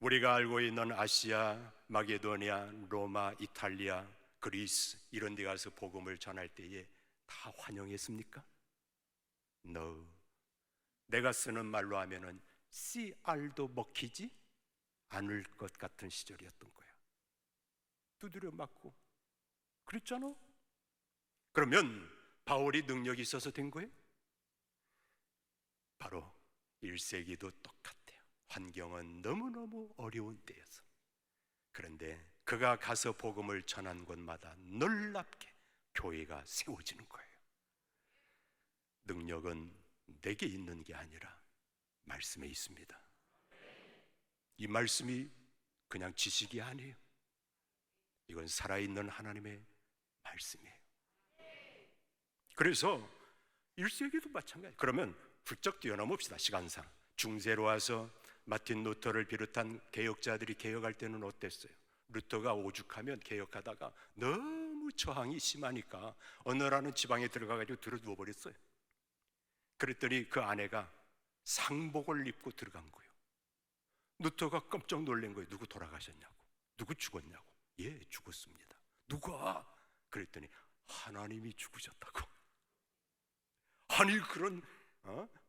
우리가 알고 있는 아시아, 마게도니아, 로마, 이탈리아, 그리스 이런 데 가서 복음을 전할 때에 다 환영했습니까? No. 내가 쓰는 말로 하면은 CR도 먹히지 않을 것 같은 시절이었던 거야. 두드려 맞고 그랬잖아. 그러면 바울이 능력이 있어서 된 거예요? 바로 1세기도 똑같아요. 환경은 너무너무 어려운 때였어. 그런데 그가 가서 복음을 전한 곳마다 놀랍게 교회가 세워지는 거예요. 능력은 내게 있는 게 아니라 말씀에 있습니다. 이 말씀이 그냥 지식이 아니에요. 이건 살아있는 하나님의 말씀이에요. 그래서 1세기도 마찬가지예요. 그러면 훌쩍 뛰어넘읍시다. 시간상 중세로 와서 마틴 루터를 비롯한 개혁자들이 개혁할 때는 어땠어요? 루터가 오죽하면 개혁하다가 너무 저항이 심하니까 어느 나라는 지방에 들어가가지고 들어 누워버렸어요. 그랬더니 그 아내가 상복을 입고 들어간 거예요. 루터가 깜짝 놀란 거예요. 누구 돌아가셨냐고, 누구 죽었냐고. 예, 죽었습니다. 누가? 그랬더니 하나님이 죽으셨다고. 아니 그런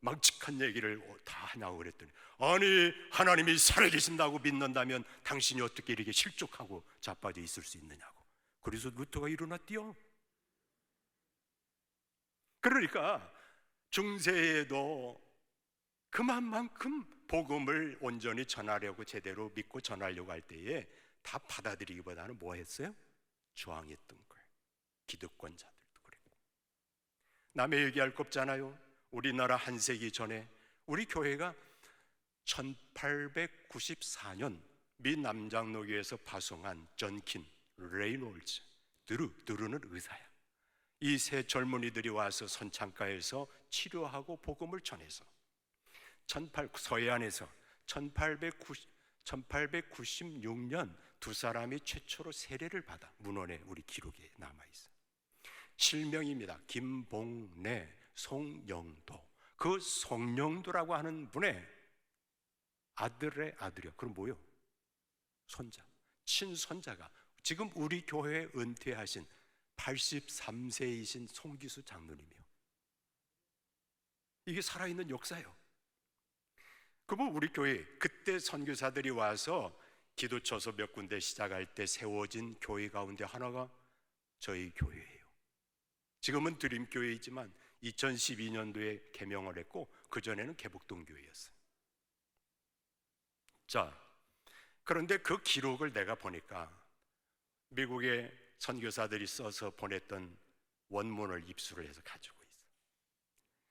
망측한 얘기를 다 하냐고 그랬더니, 아니 하나님이 살아계신다고 믿는다면 당신이 어떻게 이렇게 실족하고 자빠져 있을 수 있느냐고. 그래서 루터가 일어나 뛰어. 그러니까 중세에도 그만큼 복음을 온전히 전하려고, 제대로 믿고 전하려고 할 때에 다 받아들이기보다는 뭐 했어요? 저항했던 거예요. 기득권자들도 그랬고. 남의 얘기할 것 없잖아요. 우리나라 한 세기 전에 우리 교회가 1894년 미 남장로교에서 파송한 전킨, 레이놀즈, 드루는 의사야. 이 세 젊은이들이 와서 선창가에서 치료하고 복음을 전해서 서해안에서 1896년 두 사람이 최초로 세례를 받아 문헌에 우리 기록에 남아있어요. 실명입니다. 김봉래, 송영도. 그 송영도라고 하는 분의 아들의 아들이요. 그럼 뭐요? 손자, 친손자가 지금 우리 교회에 은퇴하신 83세이신 송기수 장로님이요. 이게 살아있는 역사예요. 그럼 우리 교회 그때 선교사들이 와서 기도처서 몇 군데 시작할 때 세워진 교회 가운데 하나가 저희 교회예요. 지금은 드림교회이지만 2012년도에 개명을 했고 그전에는 개복동 교회였어요. 자, 그런데 그 기록을 내가 보니까 미국의 선교사들이 써서 보냈던 원문을 입수를 해서 가지고 있어.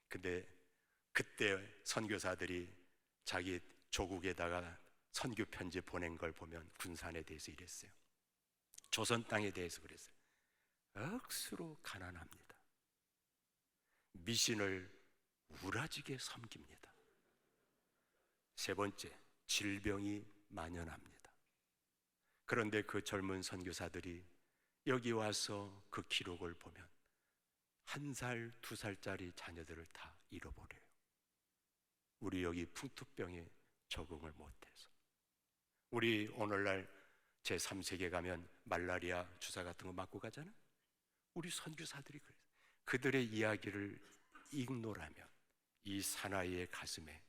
근데 그때 선교사들이 자기 조국에다가 선교 편지 보낸 걸 보면 군산에 대해서 이랬어요. 조선 땅에 대해서 그랬어요. 억수로 가난합니다. 미신을 우라지게 섬깁니다. 세 번째, 질병이 만연합니다. 그런데 그 젊은 선교사들이 여기 와서 그 기록을 보면 1살, 2살짜리 자녀들을 다 잃어버려요. 우리 여기 풍토병에 적응을 못해서. 우리 오늘날 제3세계 가면 말라리아 주사 같은 거 맞고 가잖아. 우리 선교사들이 그래요. 그들의 이야기를 읽노라면 이 사나이의 가슴에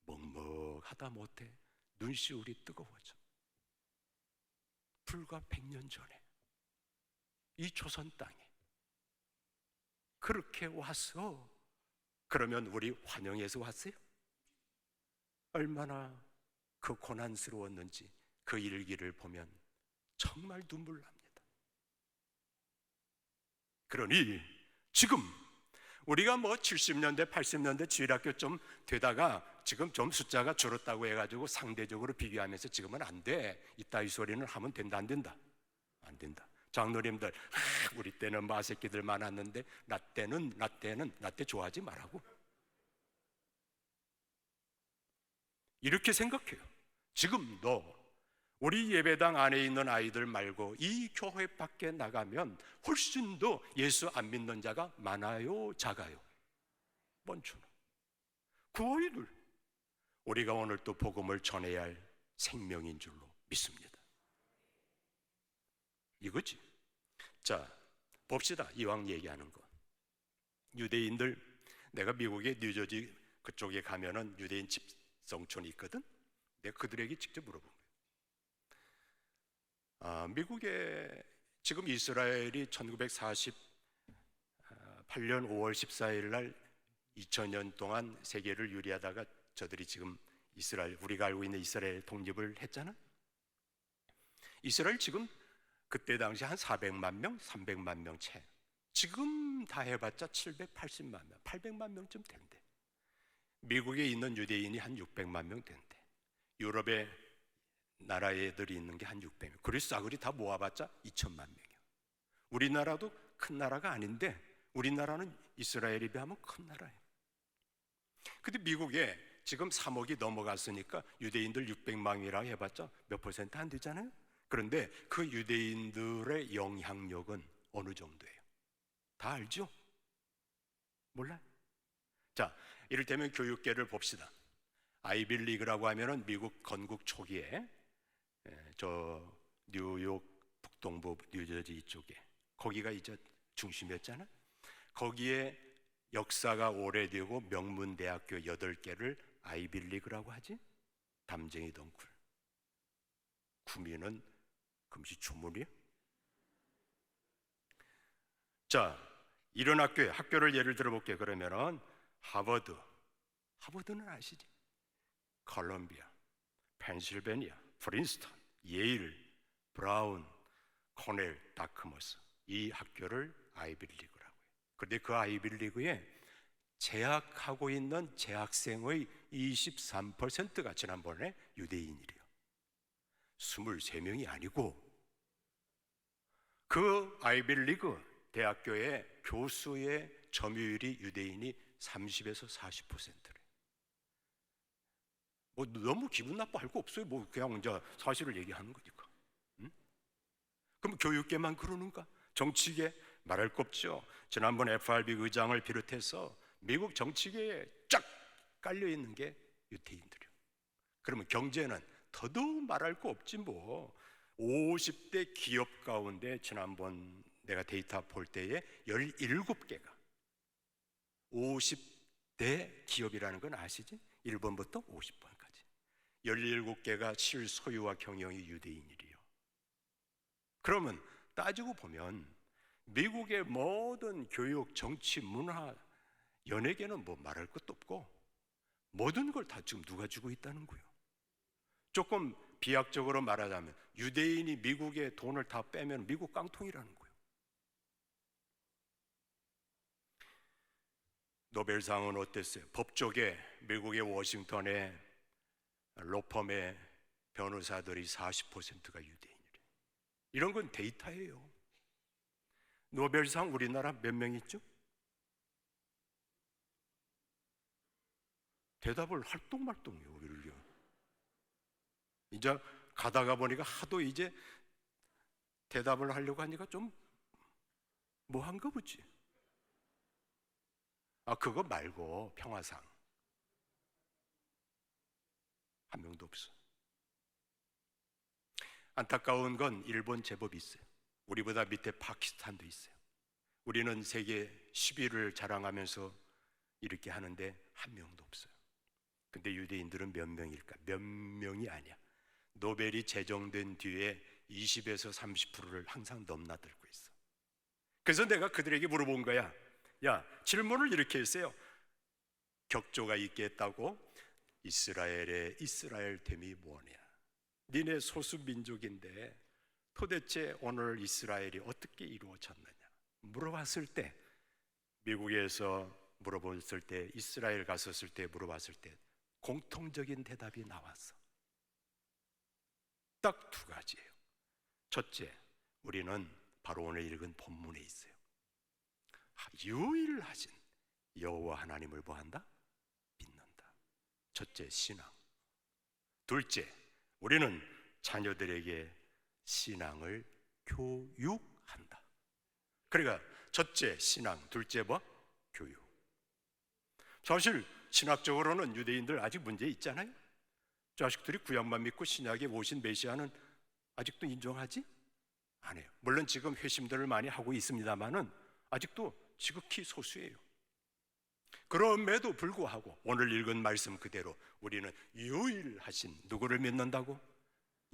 먹먹하다 못해 눈시울이 뜨거워져. 불과 100년 전에 이 조선 땅에 그렇게 와서, 그러면 우리 환영해서 왔어요? 얼마나 그 고난스러웠는지 그 일기를 보면 정말 눈물 납니다. 그러니 지금 우리가 뭐 70년대, 80년대 주일학교 좀 되다가 지금 좀 숫자가 줄었다고 해가지고 상대적으로 비교하면서 지금은 안 돼, 이따위 소리는 하면 된다, 안 된다? 안 된다. 장로님들, 우리 때는 마새끼들 많았는데 나 때 좋아하지 말라고 이렇게 생각해요. 지금도 우리 예배당 안에 있는 아이들 말고 이 교회 밖에 나가면 훨씬 더 예수 안 믿는 자가 많아요, 작아요? 뻔쳐나. 그 아이들 우리가 오늘 또 복음을 전해야 할 생명인 줄로 믿습니다. 이거지. 자, 봅시다. 이왕 얘기하는 거. 유대인들, 내가 미국의 뉴저지 그쪽에 가면은 유대인 집성촌이 있거든. 내가 그들에게 직접 물어본 거예요. 미국에 지금 이스라엘이 1948년 5월 14일 날 2000년 동안 세계를 유리하다가 저들이 지금 이스라엘, 우리가 알고 있는 이스라엘 독립을 했잖아. 이스라엘 지금 그때 당시 한 400만 명, 300만 명 채. 지금 다 해봤자 780만 명, 800만 명쯤 된대. 미국에 있는 유대인이 한 600만 명 된대. 유럽에 나라 애들이 있는 게 한 600명. 그리스 싸그리 다 모아봤자 2천만 명이야. 우리나라도 큰 나라가 아닌데 우리나라는 이스라엘에 비하면 큰 나라예요. 근데 미국에 지금 3억이 넘어갔으니까 유대인들 600만이라고 해봤자 몇 퍼센트 안 되잖아요. 그런데 그 유대인들의 영향력은 어느 정도예요? 다 알죠? 몰라요? 자, 이를테면 교육계를 봅시다. 아이빌리그라고 하면은 미국 건국 초기에 저 뉴욕 북동부 뉴저지 쪽에 거기가 이제 중심이었잖아. 거기에 역사가 오래되고 명문 대학교 8개를 아이빌리그라고 하지. 담쟁이 덩굴. 구미는 금시초문이야. 자, 이런 학교를 예를 들어볼게. 그러면은 하버드는 아시지? 컬럼비아, 펜실베니아, 프린스턴, 예일, 브라운, 코넬, 다크머스, 이 학교를 아이빌리그라고 해요. 그런데 그 아이빌리그에 재학하고 있는 재학생의 23%가 지난번에 유대인이래요. 23명이 아니고 그 아이빌리그 대학교의 교수의 점유율이 유대인이 30에서 40%래. 뭐 너무 기분 나빠할 거 없어요. 뭐 그냥 이제 사실을 얘기하는 거니까. 응? 그럼 교육계만 그러는가? 정치계 말할 거 없죠. 지난번 FRB 의장을 비롯해서 미국 정치계에 쫙 깔려 있는 게 유대인들이요. 그러면 경제는 더더욱 말할 거 없지 뭐. 50대 기업 가운데 지난번 내가 데이터 볼 때에 17개가 50대 기업이라는 건 아시지? 1번부터 50번까지 17개가 실소유와 경영이 유대인이래요. 그러면 따지고 보면 미국의 모든 교육, 정치, 문화, 연예계는 뭐 말할 것도 없고 모든 걸 다 지금 누가 주고 있다는 거예요. 조금 비약적으로 말하자면 유대인이 미국의 돈을 다 빼면 미국 깡통이라는 거예요. 노벨상은 어땠어요? 법조계, 미국의 워싱턴에 로펌의 변호사들이 40%가 유대인이래요. 이런 건 데이터예요. 노벨상 우리나라 몇 명 있죠? 대답을 할똥말똥해요. 우리를요. 이제 가다가 보니까 하도 이제 대답을 하려고 하니까 좀 뭐한가 보지. 그거 말고 평화상 한 명도 없어. 안타까운 건 일본 제법이 있어요. 우리보다 밑에 파키스탄도 있어요. 우리는 세계 10위를 자랑하면서 이렇게 하는데 한 명도 없어요. 근데 유대인들은 몇 명일까? 몇 명이 아니야. 노벨이 제정된 뒤에 20에서 30%를 항상 넘나들고 있어. 그래서 내가 그들에게 물어본 거야. 야, 질문을 이렇게 했어요. 격조가 있게 했다고? 이스라엘의 이스라엘됨이 뭐냐? 니네 소수민족인데 도대체 오늘 이스라엘이 어떻게 이루어졌느냐? 물어봤을 때, 미국에서 물어봤을 때, 이스라엘 갔었을 때 물어봤을 때 공통적인 대답이 나왔어. 딱 두 가지예요. 첫째, 우리는 바로 오늘 읽은 본문에 있어요. 유일하신 여호와 하나님을 뭐한다? 믿는다. 첫째, 신앙. 둘째, 우리는 자녀들에게 신앙을 교육한다. 그러니까 첫째 신앙, 둘째 뭐? 교육. 사실 신학적으로는 유대인들 아직 문제 있잖아요. 자식들이 구약만 믿고 신약에 오신 메시아는 아직도 인정하지 않아요. 물론 지금 회심들을 많이 하고 있습니다만은 아직도 지극히 소수예요. 그럼에도 불구하고 오늘 읽은 말씀 그대로 우리는 유일하신 누구를 믿는다고?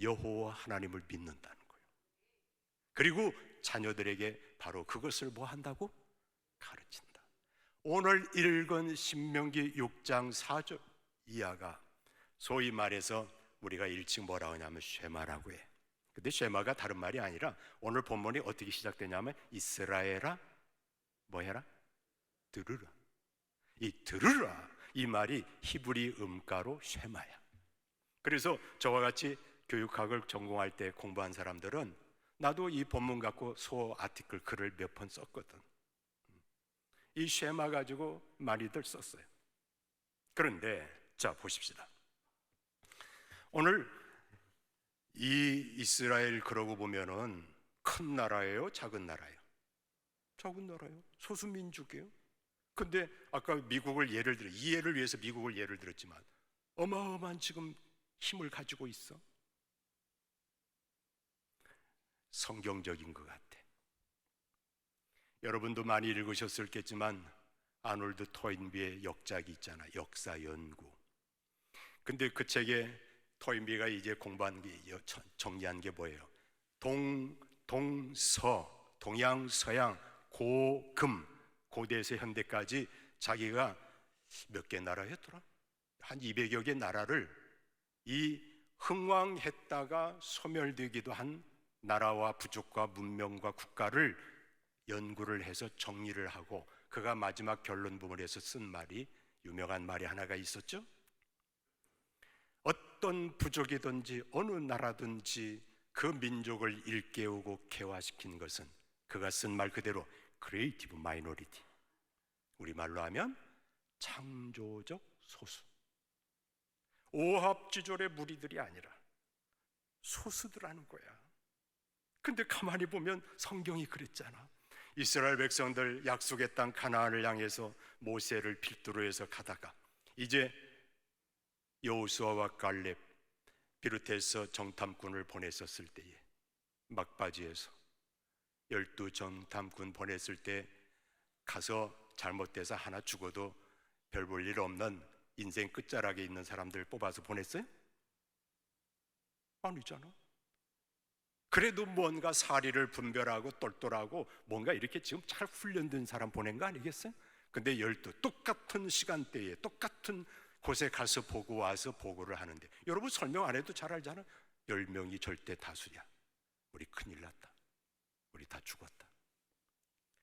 여호와 하나님을 믿는다는 거예요. 그리고 자녀들에게 바로 그것을 뭐 한다고? 가르친다. 오늘 읽은 신명기 6장 4절 이하가 소위 말해서 우리가 일찍 뭐라고 하냐면 쉐마라고 해. 근데 쉐마가 다른 말이 아니라 오늘 본문이 어떻게 시작되냐면 이스라엘아 뭐 해라? 들으라. 이 들으라 이 말이 히브리 음가로 쉐마야. 그래서 저와 같이 교육학을 전공할 때 공부한 사람들은 나도 이 본문 갖고 소 아티클 글을 몇 번 썼거든. 이 쉐마 가지고 많이들 썼어요. 그런데 자 보십시다. 오늘 이 이스라엘 그러고 보면은 큰 나라예요? 작은 나라예요? 작은 나라예요. 소수민족이에요. 근데 아까 미국을 예를 들어, 이해를 위해서 미국을 예를 들었지만 어마어마한 지금 힘을 가지고 있어. 성경적인 것 같아. 여러분도 많이 읽으셨을겠지만 아놀드 토인비의 역작이 있잖아, 역사 연구. 근데 그 책에 토인비가 이제 공부한 게, 정리한 게 뭐예요? 동서, 동양, 서양, 고금, 고대에서 현대까지 자기가 몇 개 나라였더라? 한 200여 개 나라를 이 흥왕했다가 소멸되기도 한 나라와 부족과 문명과 국가를 연구를 해서 정리를 하고, 그가 마지막 결론 부분에서 쓴 말이, 유명한 말이 하나가 있었죠. 어떤 부족이든지 어느 나라든지 그 민족을 일깨우고 개화시킨 것은, 그가 쓴 말 그대로 creative minority, 우리말로 하면 창조적 소수, 오합지졸의 무리들이 아니라 소수들하는 거야. 근데 가만히 보면 성경이 그랬잖아. 이스라엘 백성들 약속의 땅 가나안을 향해서 모세를 필두로 해서 가다가 이제 여호수아와 갈렙 비롯해서 정탐꾼을 보냈었을 때에, 막바지에서 12 정탐꾼 보냈을 때 가서 잘못돼서 하나 죽어도 별 볼 일 없는 인생 끝자락에 있는 사람들 뽑아서 보냈어요? 아니잖아. 그래도 뭔가 사리를 분별하고 똘똘하고 뭔가 이렇게 지금 잘 훈련된 사람 보낸 거 아니겠어요? 근데 12 똑같은 시간대에 똑같은 곳에 가서 보고 와서 보고를 하는데, 여러분 설명 안 해도 잘 알잖아. 10명이 절대 다수야. 우리 큰일 났다. 우리 다 죽었다.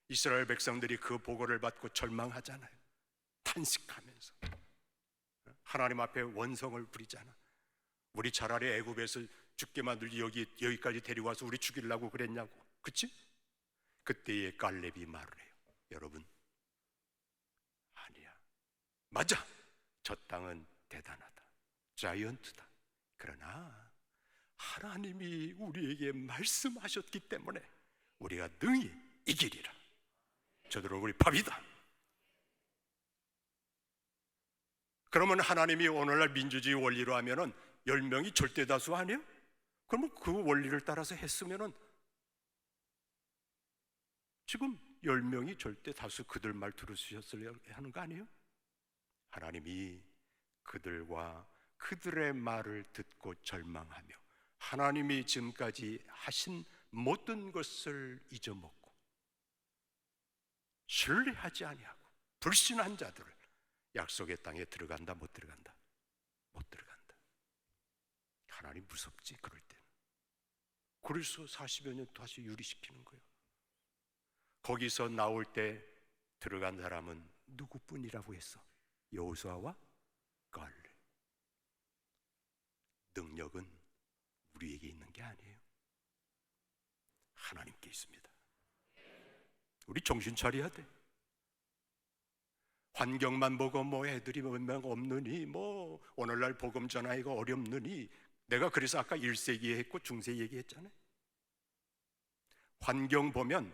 이스라엘 백성들이 그 보고를 받고 절망하잖아요. 탄식하면서 하나님 앞에 원성을 부리잖아. 우리 차라리 애굽에서 죽게 만들지 여기까지 데려와서 우리 죽이려고 그랬냐고. 그치? 그때에 갈렙이 말을 해요. 여러분, 아니야. 맞아. 저 땅은 대단하다. 자이언트다. 그러나 하나님이 우리에게 말씀하셨기 때문에 우리가 능히 이기리라. 저들은 우리 밥이다. 그러면 하나님이 오늘날 민주주의 원리로 하면은 10명이 절대 다수 아니에요? 그러면 그 원리를 따라서 했으면은 지금 10명이 절대 다수 그들 말 들으셨어야 하는 거 아니에요? 하나님이 그들과 그들의 말을 듣고 절망하며 하나님이 지금까지 하신 모든 것을 잊어먹고 신뢰하지 아니하고 불신한 자들을 약속의 땅에 들어간다, 못 들어간다? 못 들어간다. 하나님 무섭지, 그럴 때는. 그래서 40여 년 다시 유리시키는 거예요. 거기서 나올 때 들어간 사람은 누구뿐이라고 했어? 여호수아와 갈렙. 능력은 우리에게 있는 게 아니에요. 하나님께 있습니다. 우리 정신 차려야 돼. 환경만 보고 뭐 애들이 몇 명 없느니, 뭐 오늘날 복음 전하기가 어렵느니, 내가 그래서 아까 1세기 했고 중세 얘기했잖아요. 환경 보면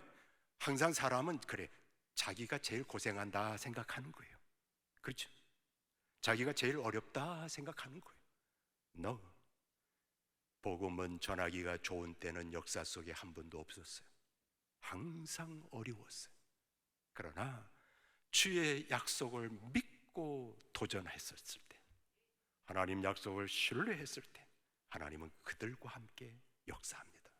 항상 사람은 그래, 자기가 제일 고생한다 생각하는 거예요. 그렇죠? 자기가 제일 어렵다 생각하는 거예요. No. 복음은 전하기가 좋은 때는 역사 속에 한 번도 없었어요. 항상 어려웠어요. 그러나 주의 약속을 믿고 도전했었을 때, 하나님 약속을 신뢰했을 때 하나님은 그들과 함께 역사합니다.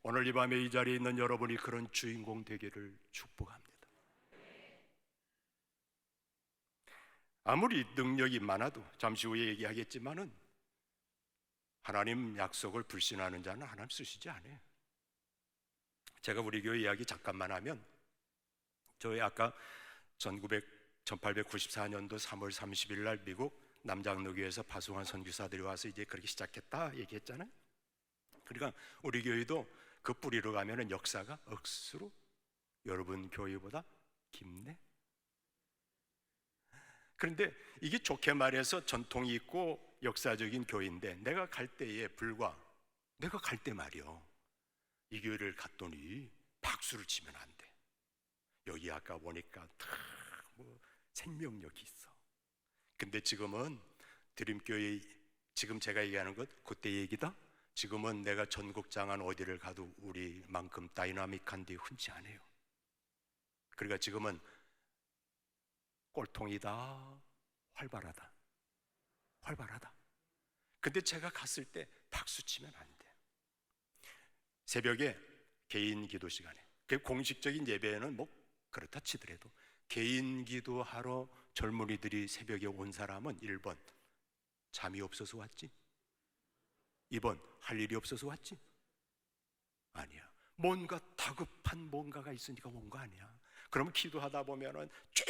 오늘 이 밤에 이 자리에 있는 여러분이 그런 주인공 되기를 축복합니다. 아무리 능력이 많아도, 잠시 후에 얘기하겠지만은, 하나님 약속을 불신하는 자는 하나님 쓰시지 않아요. 제가 우리 교회 이야기 잠깐만 하면, 저희 아까 1894년도 3월 30일 날 미국 남장로교에서 파송한 선교사들이 와서 이제 그렇게 시작했다 얘기했잖아요. 그러니까 우리 교회도 그 뿌리로 가면은 역사가 억수로 여러분 교회보다 깊네. 그런데 이게 좋게 말해서 전통이 있고 역사적인 교회인데, 내가 갈 때에 불과, 내가 갈 때 말이요, 이 교회를 갔더니 박수를 치면 안 돼. 여기 아까 보니까 다 뭐 생명력이 있어. 근데 지금은 드림교회, 지금 제가 얘기하는 것 그때 얘기다. 지금은 내가 전국 장안 어디를 가도 우리만큼 다이나믹한 데 흔치 않아요. 그러니까 지금은 꼴통이다, 활발하다. 근데 제가 갔을 때 박수 치면 안 돼. 새벽에 개인 기도 시간에, 공식적인 예배는 뭐 그렇다 치더라도 개인 기도하러 젊은이들이 새벽에 온 사람은 1번 잠이 없어서 왔지, 2번 할 일이 없어서 왔지? 아니야. 뭔가 다급한 뭔가가 있으니까 온 거 아니야. 그러면 기도하다 보면은 쭉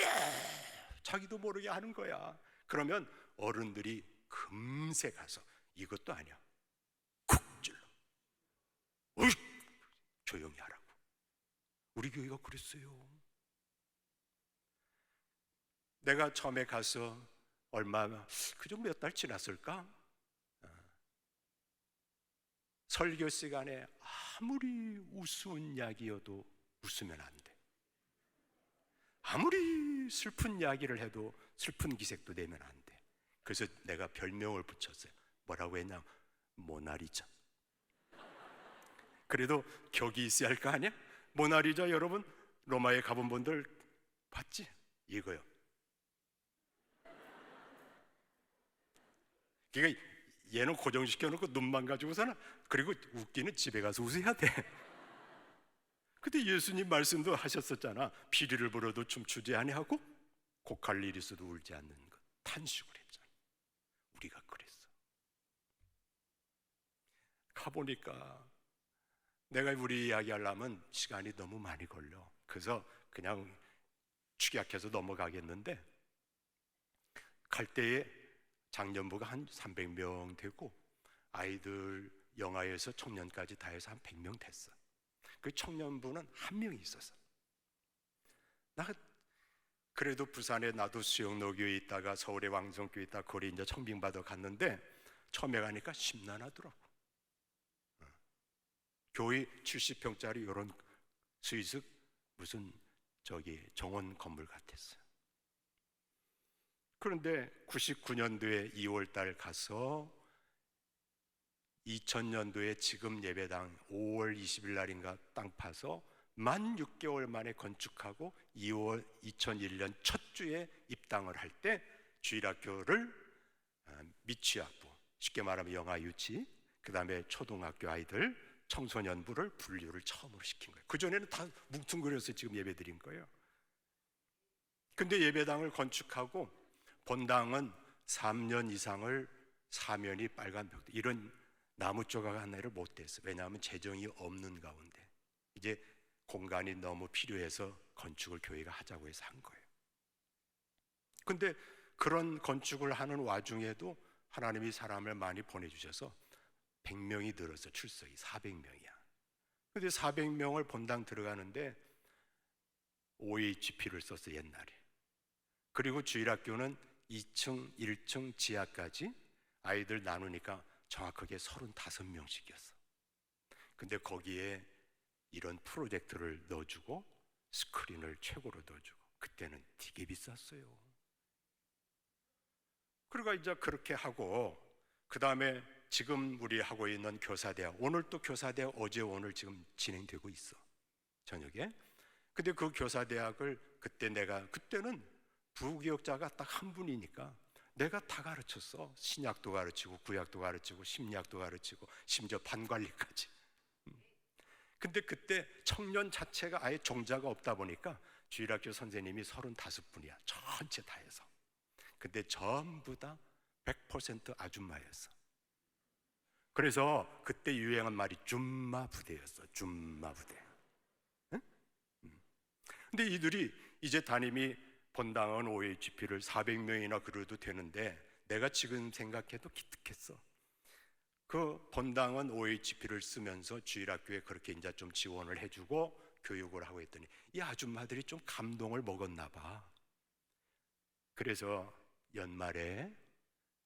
자기도 모르게 하는 거야. 그러면 어른들이 금세 가서 이것도 아니야, 쿡 찔러, 어이, 조용히 하라고. 우리 교회가 그랬어요. 내가 처음에 가서 얼마나 그저 몇 달 지났을까? 설교 시간에 아무리 우스운 이야기여도 웃으면 안 돼. 아무리 슬픈 이야기를 해도 슬픈 기색도 내면 안 돼. 그래서 내가 별명을 붙였어요. 뭐라고 했냐? 모나리자. 그래도 격이 있어야 할 거 아니야? 모나리자 여러분 로마에 가본 분들 봤지? 이거요. 그러니까 얘는 고정시켜 놓고 눈만 가지고서는, 그리고 웃기는 집에 가서 웃어야 돼. 근데 예수님 말씀도 하셨었잖아. 피리를 불어도 춤추지 아니하고 곡할 일 있어도 울지 않는 것, 탄식을 했잖아. 우리가 그랬어. 가보니까 내가 우리 이야기하려면 시간이 너무 많이 걸려. 그래서 그냥 축약해서 넘어가겠는데, 갈 때에 장년부가 한 300명 되고 아이들 영아에서 청년까지 다 해서 한 100명 됐어. 그 청년부는 한 명이 있었어. 나 그래도 부산에 나도 수영로교에 있다가 서울에 왕성교에 있다가 거기 이제 청빙받아 갔는데 처음에 가니까 심란하더라고. 교회 70평짜리 이런 스위스 무슨 저기 정원 건물 같았어요. 그런데 99년도에 2월달 가서 2000년도에 지금 예배당 5월 20일 날인가 땅 파서 만 6개월 만에 건축하고 2001년 첫 주에 입당을 할 때 주일학교를 미취학부, 쉽게 말하면 영아 유치, 그 다음에 초등학교 아이들, 청소년부를 분류를 처음으로 시킨 거예요. 그전에는 다 뭉뚱그려서 지금 예배 드린 거예요. 근데 예배당을 건축하고 본당은 3년 이상을 사면이 빨간 벽, 이런 나무 조각 하나를 못 댔어요. 왜냐하면 재정이 없는 가운데 이제 공간이 너무 필요해서 건축을 교회가 하자고 해서 한 거예요. 근데 그런 건축을 하는 와중에도 하나님이 사람을 많이 보내주셔서 100명이 늘어서 출석이 400명이야. 근데 400명을 본당 들어가는데 OHP를 썼어, 옛날에. 그리고 주일학교는 2층, 1층, 지하까지 아이들 나누니까 정확하게 35명씩이었어. 근데 거기에 이런 프로젝트를 넣어주고 스크린을 최고로 넣어주고, 그때는 되게 비쌌어요. 그러니까 이제 그렇게 하고, 그 다음에 지금 우리 하고 있는 교사대학, 오늘 또 교사대학 어제 오늘 지금 진행되고 있어, 저녁에. 근데 그 교사대학을 그때는 부교육자가 딱 한 분이니까 내가 다 가르쳤어. 신약도 가르치고 구약도 가르치고 심리학도 가르치고 심지어 반관리까지. 근데 그때 청년 자체가 아예 종자가 없다 보니까 주일학교 선생님이 35분이야 전체 다 해서. 근데 전부 다 100% 아줌마였어. 그래서 그때 유행한 말이 줌마 부대였어. 줌마 부대. 응? 근데 이들이 이제 담임이 본당은 OHP를 400명이나 그려도 되는데, 내가 지금 생각해도 기특했어. 그 본당은 OHP를 쓰면서 주일학교에 그렇게 이제 좀 지원을 해주고 교육을 하고 했더니 이 아줌마들이 좀 감동을 먹었나 봐. 그래서 연말에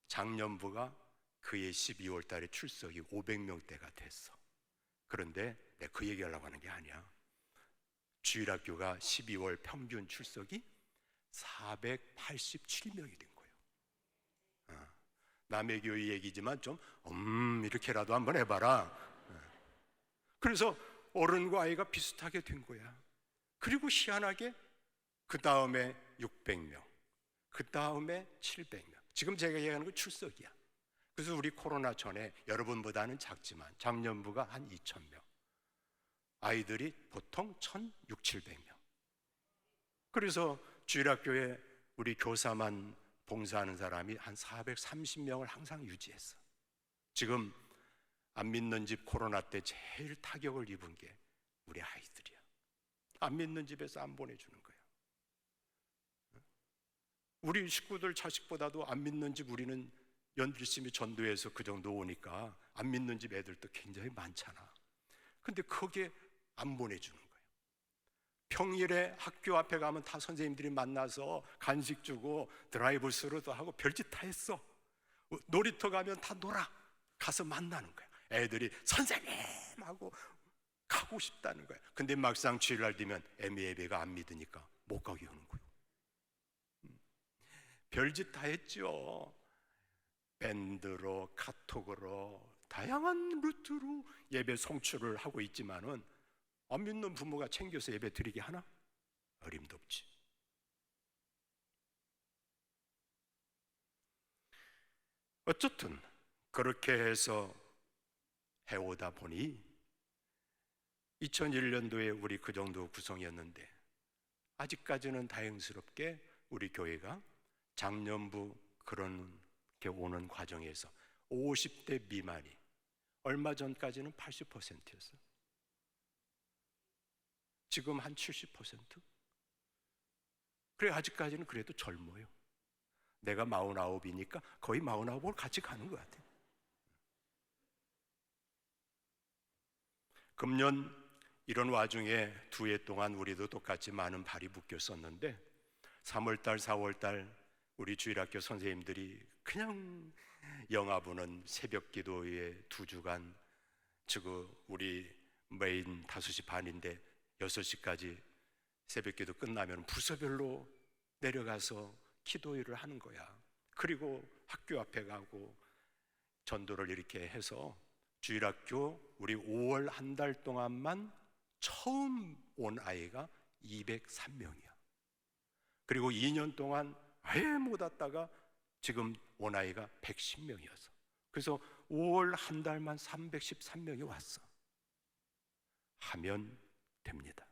장년부가 그해 12월 달에 출석이 500명대가 됐어. 그런데 내가 그 얘기하려고 하는 게 아니야. 주일학교가 12월 평균 출석이 487명이 된 거예요. 남의 교회 얘기지만 좀 이렇게라도 한번 해봐라. 그래서 어른과 아이가 비슷하게 된 거야. 그리고 희한하게 그 다음에 600명, 그 다음에 700명. 지금 제가 얘기하는 건 출석이야. 그래서 우리 코로나 전에 여러분보다는 작지만 작년부가 한 2,000명, 아이들이 보통 1,600, 700명. 그래서 주일학교에 우리 교사만 봉사하는 사람이 한 430명을 항상 유지했어. 지금 안 믿는 집 코로나 때 제일 타격을 입은 게 우리 아이들이야. 안 믿는 집에서 안 보내주는 거야. 우리 식구들 자식보다도 안 믿는 집, 우리는 열심히 전도해서 그 정도 오니까 안 믿는 집 애들도 굉장히 많잖아. 근데 거기에 안 보내주는 거예요. 평일에 학교 앞에 가면 다 선생님들이 만나서 간식 주고 드라이브 스루도 하고 별짓 다 했어. 놀이터 가면 다 놀아. 가서 만나는 거야. 애들이 선생님하고 가고 싶다는 거야. 근데 막상 주일날 되면 예배가 안 믿으니까 못 가게 하는 거예요. 별짓 다 했죠. 밴드로, 카톡으로, 다양한 루트로 예배 송출을 하고 있지만은 안 믿는 부모가 챙겨서 예배 드리게 하나? 어림덥지. 어쨌든 그렇게 해서 해오다 보니 2001년도에 우리 그 정도 구성이었는데 아직까지는 다행스럽게 우리 교회가 작년부 그런 게 오는 과정에서 50대 미만이 얼마 전까지는 80%였어. 지금 한 70%? 그래, 아직까지는 그래도 젊어요. 내가 49이니까 거의 49을 같이 가는 것 같아요. 금년 이런 와중에 2해 동안 우리도 똑같이 많은 발이 묶였었는데 3월달, 4월달 우리 주일학교 선생님들이 그냥 영아부는 새벽 기도에 2주간, 즉 우리 메인 5시 반인데 6시까지 새벽 기도 끝나면 부서별로 내려가서 기도회를 하는 거야. 그리고 학교 앞에 가고 전도를 이렇게 해서 주일학교 우리 5월 한 달 동안만 처음 온 아이가 203명이야. 그리고 2년 동안 아예 못 왔다가 지금 온 아이가 110명이었어. 그래서 5월 한 달만 313명이 왔어. 하면 됩니다.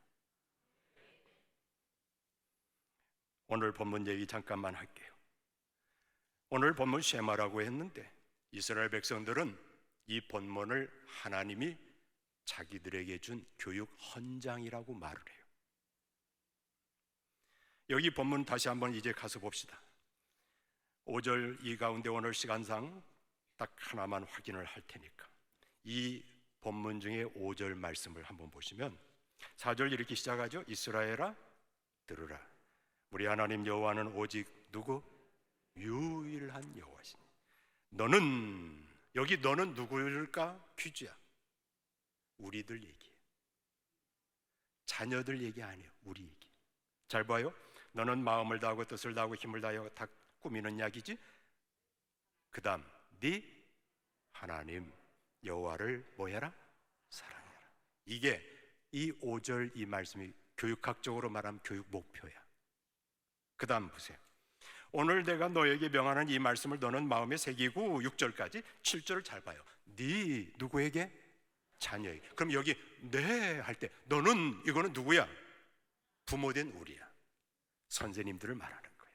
오늘 본문 얘기 잠깐만 할게요. 오늘 본문 쉐마라고 했는데 이스라엘 백성들은 이 본문을 하나님이 자기들에게 준 교육 헌장이라고 말을 해요. 여기 본문 다시 한번 이제 가서 봅시다. 5절 이 가운데 오늘 시간상 딱 하나만 확인을 할 테니까 이 본문 중에 5절 말씀을 한번 보시면 4절 이렇게 시작하죠. 이스라엘아 들으라. 우리 하나님 여호와는 오직 누구? 유일한 여호와시니. 너는, 여기 너는 누구일까? 퀴즈야. 우리들 얘기예요. 자녀들 얘기 아니에요. 우리 얘기. 잘 봐요. 너는 마음을 다하고 뜻을 다하고 힘을 다하여 다 꾸미는 약이지. 그 다음 네 하나님 여호와를 뭐해라? 사랑해라. 이게 이 5절 이 말씀이 교육학적으로 말하면 교육 목표야. 그 다음 보세요. 오늘 내가 너에게 명하는 이 말씀을 너는 마음에 새기고 6절까지 7절을 잘 봐요. 네 누구에게? 자녀에게. 그럼 여기 네 할 때 너는 이거는 누구야? 부모된 우리야. 선생님들을 말하는 거야.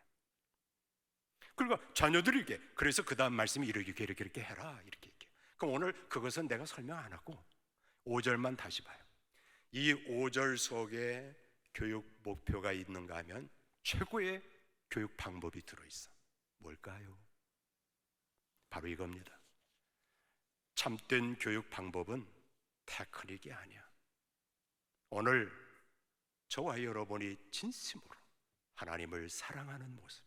그러니까 자녀들에게. 그래서 그 다음 말씀이 이렇게 해라 이렇게. 그럼 오늘 그것은 내가 설명 안 하고 5절만 다시 봐요. 이 5절 속에 교육 목표가 있는가 하면 최고의 교육 방법이 들어있어. 뭘까요? 바로 이겁니다. 참된 교육 방법은 테크닉이 아니야. 오늘 저와 여러분이 진심으로 하나님을 사랑하는 모습,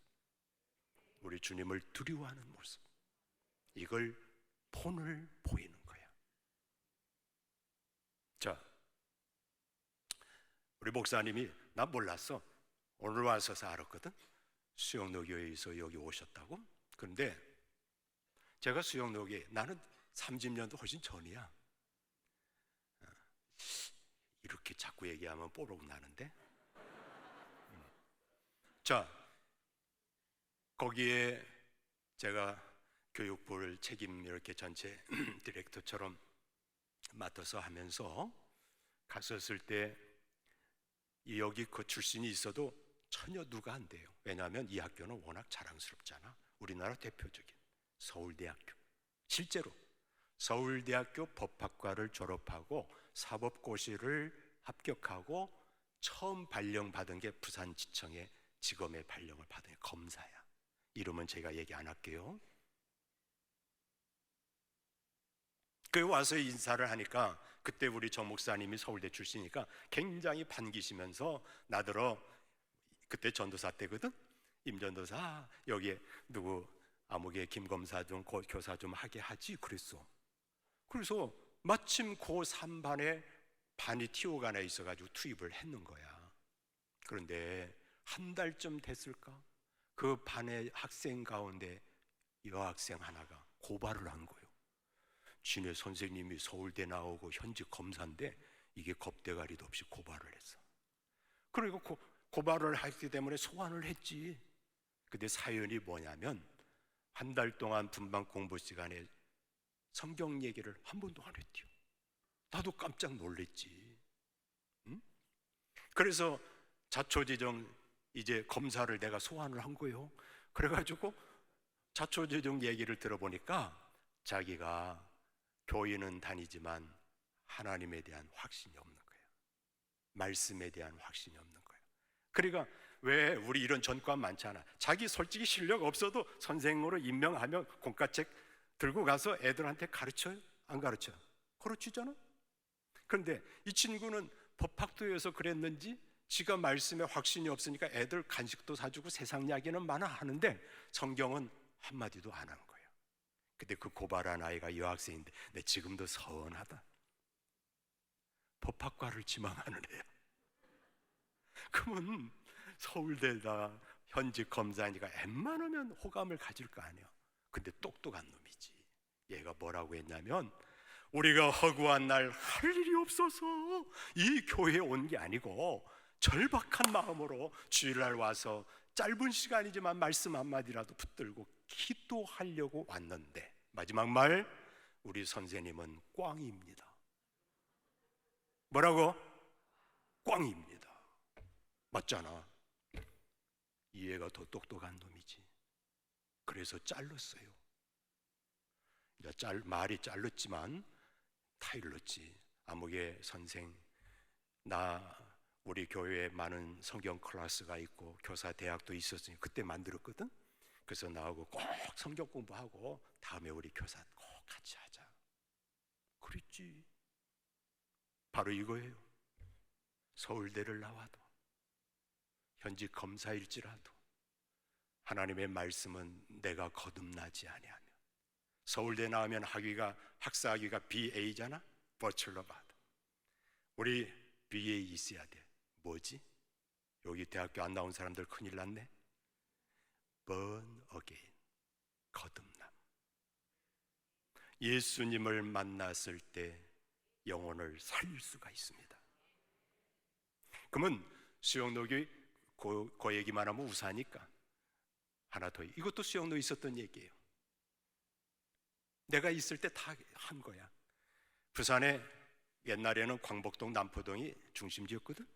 우리 주님을 두려워하는 모습, 이걸 본을 보이는 거야. 자, 우리 목사님이 나 몰랐어. 오늘 와서서 알았거든. 수영로교회에서 여기 오셨다고. 그런데 제가 수영로교회 나는 30년도 훨씬 전이야. 이렇게 자꾸 얘기하면 뽀록 나는데. 자, 거기에 제가 교육부를 책임 이렇게 전체 디렉터처럼 맡아서 하면서 갔었을 때 여기 그 출신이 있어도 전혀 누가 안 돼요. 왜냐하면 이 학교는 워낙 자랑스럽잖아. 우리나라 대표적인 서울대학교. 실제로 서울대학교 법학과를 졸업하고 사법고시를 합격하고 처음 발령받은 게 부산지청의 지검의 발령을 받은 검사야. 이름은 제가 얘기 안 할게요. 그 와서 인사를 하니까 그때 우리 정 목사님이 서울대 출신이니까 굉장히 반기시면서 나더러, 그때 전도사 때거든. 임전도사 여기에 누구 아무개 김검사 좀 교사 좀 하게 하지 그랬어. 그래서 마침 고3반에 반이 티오가 하나 있어가지고 투입을 했는 거야. 그런데 한 달쯤 됐을까? 그 반의 학생 가운데 여학생 하나가 고발을 한 거예요. 지네 선생님이 서울대 나오고 현직 검사인데 이게 겁대가리도 없이 고발을 했어. 그리고 고발을 했기 때문에 소환을 했지. 근데 사연이 뭐냐면 한 달 동안 분반 공부 시간에 성경 얘기를 한 번도 안 했대요. 나도 깜짝 놀랬지. 응? 그래서 자초지정 이제 검사를 내가 소환을 한 거예요. 그래가지고 자초지정 얘기를 들어보니까 자기가 교회는 다니지만 하나님에 대한 확신이 없는 거예요. 말씀에 대한 확신이 없는 거예요. 그러니까 왜 우리 이런 전과 많잖아. 자기 솔직히 실력 없어도 선생으로 임명하면 공과책 들고 가서 애들한테 가르쳐요? 안 가르쳐요? 가르치잖아. 그런데 이 친구는 법학도에서 그랬는지 지가 말씀에 확신이 없으니까 애들 간식도 사주고 세상 이야기는 많아 하는데 성경은 한마디도 안 한 거예요. 근데 그 고발한 아이가 여학생인데 내 지금도 서운하다. 법학과를 지망하는 애야. 그러면 서울대다 현직 검사니까 웬만하면 호감을 가질 거 아니야. 근데 똑똑한 놈이지. 얘가 뭐라고 했냐면 우리가 허구한 날 할 일이 없어서 이 교회에 온 게 아니고 절박한 마음으로 주일날 와서 짧은 시간이지만 말씀 한마디라도 붙들고 기도하려고 왔는데 마지막 말, 우리 선생님은 꽝입니다. 뭐라고? 꽝입니다. 맞잖아. 이 애가 더 똑똑한 놈이지. 그래서 잘랐어요. 말이 잘랐지만 타일렀지. 아무개 선생, 나 우리 교회에 많은 성경 클래스가 있고 교사 대학도 있었으니 그때 만들었거든. 그래서 나하고 꼭 성경 공부하고 다음에 우리 교사 꼭 같이 하자 그랬지. 바로 이거예요. 서울대를 나와도 현직 검사일지라도 하나님의 말씀은 내가 거듭나지 아니하면, 서울대 나오면 학사학위가 BA잖아. 버첼러 받아. 우리 BA 있어야 돼. 뭐지? 여기 대학교 안 나온 사람들 큰일 났네. Born again, 거듭남. 예수님을 만났을 때 영혼을 살릴 수가 있습니다. 그러면 수영록이 그 얘기만 하면 우사니까 하나 더, 이것도 수영록에 있었던 얘기예요. 내가 있을 때 다 한 거야. 부산에 옛날에는 광복동 남포동이 중심지였거든.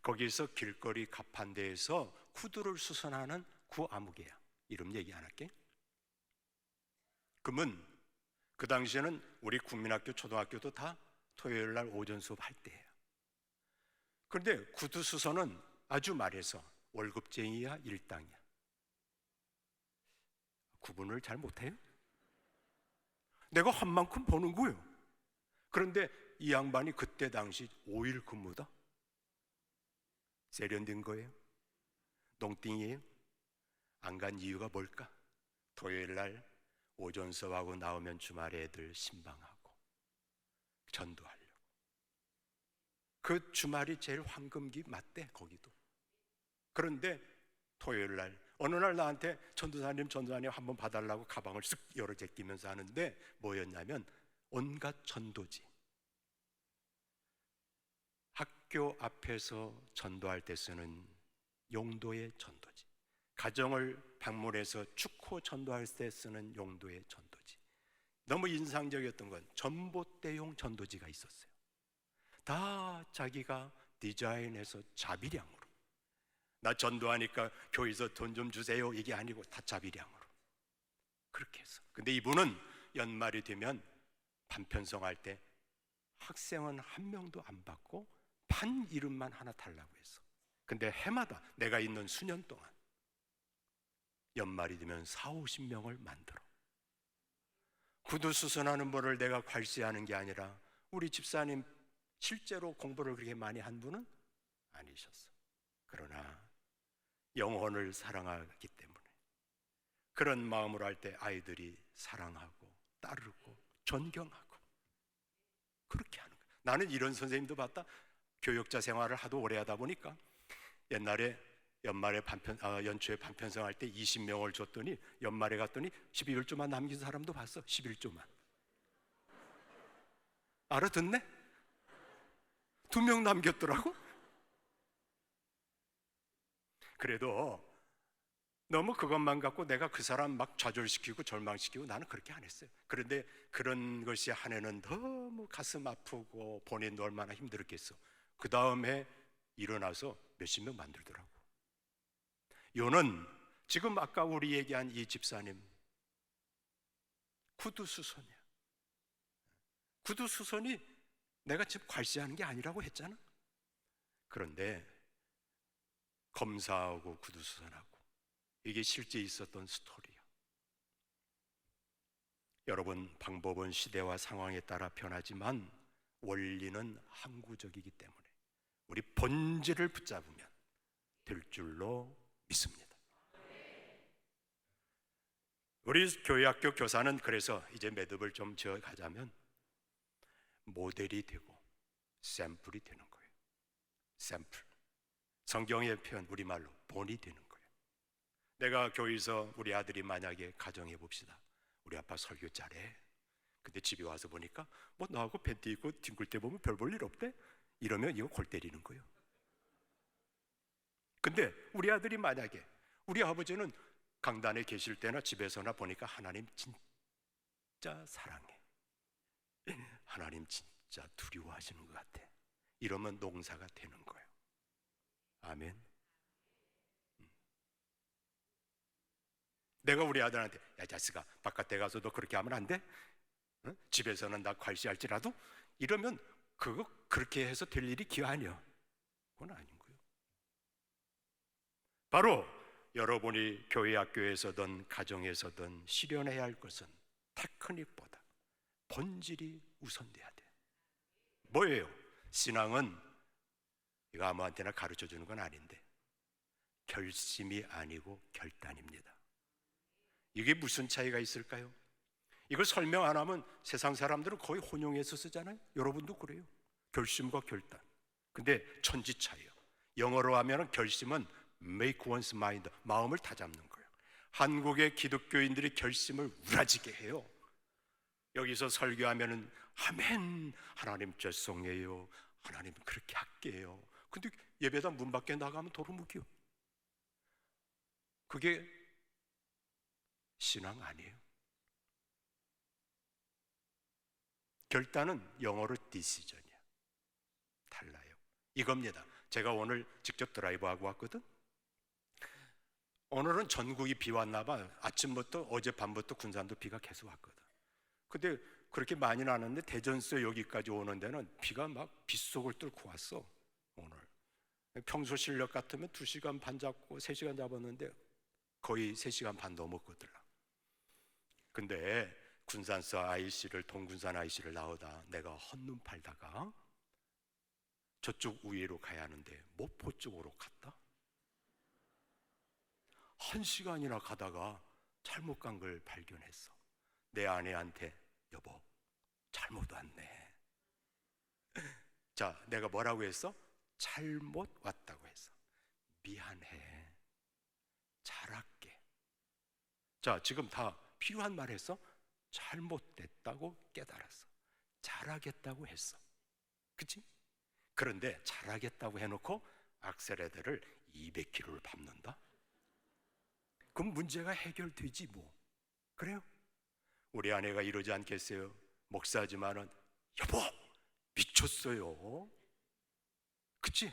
거기에서 길거리 가판대에서 구두를 수선하는 구아무개야. 이름 얘기 안 할게. 그러면 그 당시에는 우리 국민학교 초등학교도 다 토요일 날 오전 수업 할 때예요. 그런데 구두 수선은 아주 말해서 월급쟁이야 일당이야? 구분을 잘 못해요. 내가 한 만큼 버는 거예요. 그런데 이 양반이 그때 당시 5일 근무다. 세련된 거예요? 농띵이에요? 안 간 이유가 뭘까? 토요일 날 오전 수업하고 나오면 주말에 애들 신방하고 전도하려고. 그 주말이 제일 황금기 맞대, 거기도. 그런데 토요일 날 어느 날 나한테 전도사님 한번 봐달라고 가방을 쓱 열어 제끼면서 하는데 뭐였냐면 온갖 전도지. 학교 앞에서 전도할 때 쓰는 용도의 전도지, 가정을 방문해서 축호 전도할 때 쓰는 용도의 전도지. 너무 인상적이었던 건 전봇대용 전도지가 있었어요. 다 자기가 디자인해서 자비량으로. 나 전도하니까 교회에서 돈 좀 주세요 이게 아니고 다 자비량으로 그렇게 했어. 근데 이분은 연말이 되면 반편성할 때 학생은 한 명도 안 받고 반 이름만 하나 달라고 했어. 근데 해마다 내가 있는 수년 동안 연말이 되면 40-50명을 만들어. 구두수선하는 분을 내가 괄시하는 게 아니라 우리 집사님 실제로 공부를 그렇게 많이 한 분은 아니셨어. 그러나 영혼을 사랑하기 때문에 그런 마음으로 할 때 아이들이 사랑하고 따르고 존경하고 그렇게 하는 거야. 나는 이런 선생님도 봤다. 교역자 생활을 하도 오래 하다 보니까 옛날에 연말에 연초에 반편성 할 때 20명을 줬더니 연말에 갔더니 11조만 남긴 사람도 봤어. 11조만. 알아듣네? 2명 남겼더라고. 그래도 너무 그것만 갖고 내가 그 사람 막 좌절시키고 절망시키고 나는 그렇게 안 했어요. 그런데 그런 것이 한 해는 너무 가슴 아프고 본인도 얼마나 힘들었겠어. 그 다음에 일어나서 몇십 명 만들더라고. 요는 지금 아까 우리 얘기한 이 집사님 구두수선이야. 구두수선이 내가 지금 괄시하는 게 아니라고 했잖아. 그런데 검사하고 구두수선하고 이게 실제 있었던 스토리야. 여러분, 방법은 시대와 상황에 따라 변하지만 원리는 항구적이기 때문에 우리 본질을 붙잡으면 될 줄로 믿습니다. 우리 교회학교 교사는 그래서 이제 매듭을 좀 지어가자면 모델이 되고 샘플이 되는 거예요. 샘플. 성경의 표현 우리말로 본이 되는 거예요. 내가 교회에서 우리 아들이 만약에 가정해 봅시다. 우리 아빠 설교 잘해. 근데 집에 와서 보니까 뭐 나하고 팬티 입고 뒹굴 때 보면 별 볼 일 없대. 이러면 이거 골 때리는 거예요. 근데 우리 아들이 만약에 우리 아버지는 강단에 계실 때나 집에서나 보니까 하나님 진짜 사랑해. 하나님 진짜 두려워하시는 것 같아. 이러면 농사가 되는 거예요. 아멘. 내가 우리 아들한테 야 자식아 바깥에 가서 너 그렇게 하면 안 돼? 응? 집에서는 나 괄시할지라도 이러면 그거 그렇게 해서 될 일이 기회 아니야. 그건 아닌 거예요. 바로 여러분이 교회 학교에서든 가정에서든 실현해야 할 것은 테크닉보다 본질이 우선돼야 돼. 뭐예요? 신앙은 이거 아무한테나 가르쳐 주는 건 아닌데 결심이 아니고 결단입니다. 이게 무슨 차이가 있을까요? 이걸 설명 안 하면 세상 사람들은 거의 혼용해서 쓰잖아요. 여러분도 그래요. 결심과 결단. 근데 천지 차이요. 영어로 하면 결심은 make one's mind, 마음을 다잡는 거예요. 한국의 기독교인들이 결심을 우라지게 해요. 여기서 설교하면은 아멘, 하나님 죄송해요, 하나님 그렇게 할게요. 근데 예배당 문 밖에 나가면 도루묵이요. 그게 신앙 아니에요. 결단은 영어로 decision이야. 달라요. 이겁니다. 제가 오늘 직접 드라이브하고 왔거든. 오늘은 전국이 비 왔나 봐. 아침부터 어젯밤부터 군산도 비가 계속 왔거든. 근데 그렇게 많이 나는데 대전서 여기까지 오는 데는 비가 막 빗속을 뚫고 왔어. 오늘 평소 실력 같으면 2시간 반 잡고 3시간 잡았는데 거의 3시간 반 넘었거든. 근데 군산서 IC를 동군산 IC를 나오다 내가 헛눈 팔다가 저쪽 우회로 가야 하는데 목포 쪽으로 갔다. 1시간이나 가다가 잘못 간 걸 발견했어. 내 아내한테 여보 잘못 왔네. 자, 내가 뭐라고 했어? 잘못 왔다고 했어. 미안해, 잘할게. 자, 지금 다 필요한 말 했어? 잘못됐다고 깨달았어. 잘하겠다고 했어. 그치? 그런데 잘하겠다고 해놓고 악셀레더를 200km를 밟는다? 그럼 문제가 해결되지 뭐. 그래요? 우리 아내가 이러지 않겠어요? 목사지만은 여보 미쳤어요. 그치?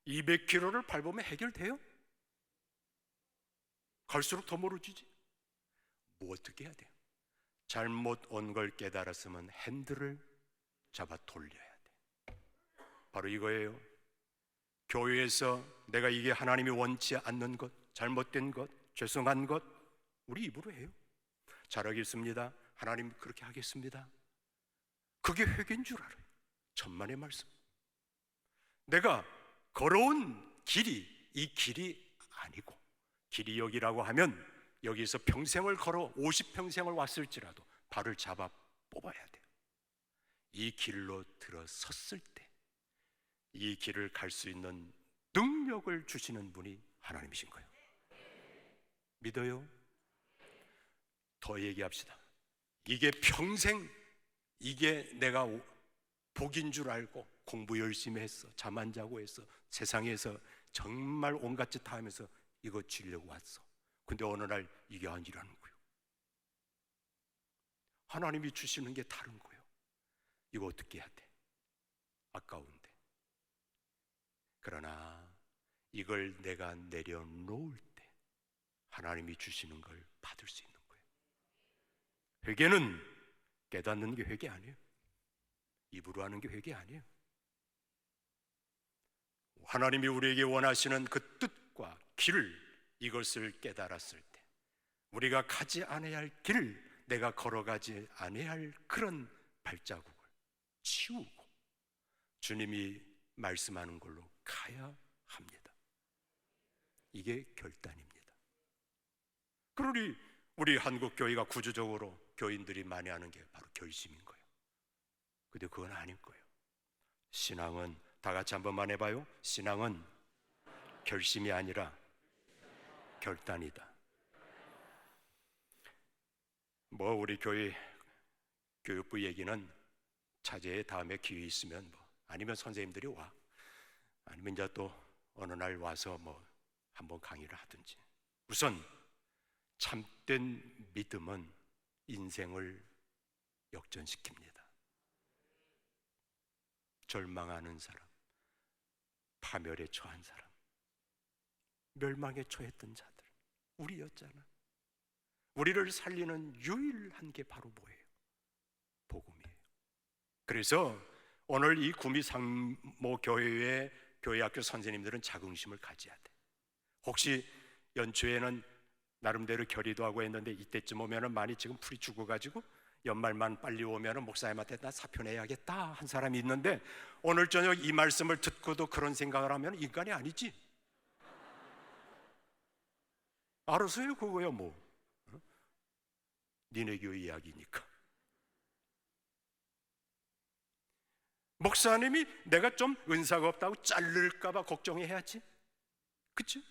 200km를 밟으면 해결돼요? 갈수록 더 멀어지지. 뭐 어떻게 해야 돼요? 잘못 온 걸 깨달았으면 핸들을 잡아 돌려야 돼. 바로 이거예요. 교회에서 내가 이게 하나님이 원치 않는 것, 잘못된 것, 죄송한 것 우리 입으로 해요. 잘하겠습니다. 하나님 그렇게 하겠습니다. 그게 회개인 줄 알아요. 천만의 말씀. 내가 걸어온 길이 이 길이 아니고, 길이 여기라고 하면 여기서 평생을 걸어 50평생을 왔을지라도 발을 잡아 뽑아야 돼요. 이 길로 들어섰을 때 이 길을 갈 수 있는 능력을 주시는 분이 하나님이신 거예요. 믿어요? 더 얘기합시다. 이게 평생 이게 내가 복인 줄 알고 공부 열심히 했어, 잠 안 자고 했어, 세상에서 정말 온갖 짓 다 하면서 이거 지려고 왔어. 근데 어느 날 이게 아니라는 거예요. 하나님이 주시는 게 다른 거예요. 이거 어떻게 해야 돼? 아까운데. 그러나 이걸 내가 내려놓을 때 하나님이 주시는 걸 받을 수 있는 거예요. 회개는 깨닫는 게 회개 아니에요. 입으로 하는 게 회개 아니에요. 하나님이 우리에게 원하시는 그 뜻과 길을, 이것을 깨달았을 때 우리가 가지 않아야 할 길을, 내가 걸어가지 않아야 할 그런 발자국을 치우고 주님이 말씀하는 걸로 가야 합니다. 이게 결단입니다. 그러니 우리 한국 교회가 구조적으로 교인들이 많이 하는 게 바로 결심인 거예요. 근데 그건 아닐 거예요. 신앙은, 다 같이 한 번만 해봐요. 신앙은 결심이 아니라 결단이다. 뭐 우리 교회 교육부 얘기는 차제에 다음에 기회 있으면 뭐, 아니면 선생님들이 와, 아니면 이제 또 어느 날 와서 뭐 한번 강의를 하든지. 우선 참된 믿음은 인생을 역전시킵니다. 절망하는 사람, 파멸에 처한 사람, 멸망에 처했던 자들, 우리였잖아. 우리를 살리는 유일한 게 바로 뭐예요? 복음이에요. 그래서 오늘 이 구미 상모 교회의 교회학교 선생님들은 자긍심을 가져야 돼. 혹시 연초에는 나름대로 결의도 하고 했는데 이때쯤 오면은 많이 지금 풀이 죽어가지고 연말만 빨리 오면은 목사님한테 나 사표 내야겠다 한 사람이 있는데, 오늘 저녁 이 말씀을 듣고도 그런 생각을 하면 인간이 아니지. 알아서 해요, 그거야 뭐. 니네 교회 이야기니까. 목사님이 내가 좀 은사가 없다고 자를까봐 걱정해야지. 그치?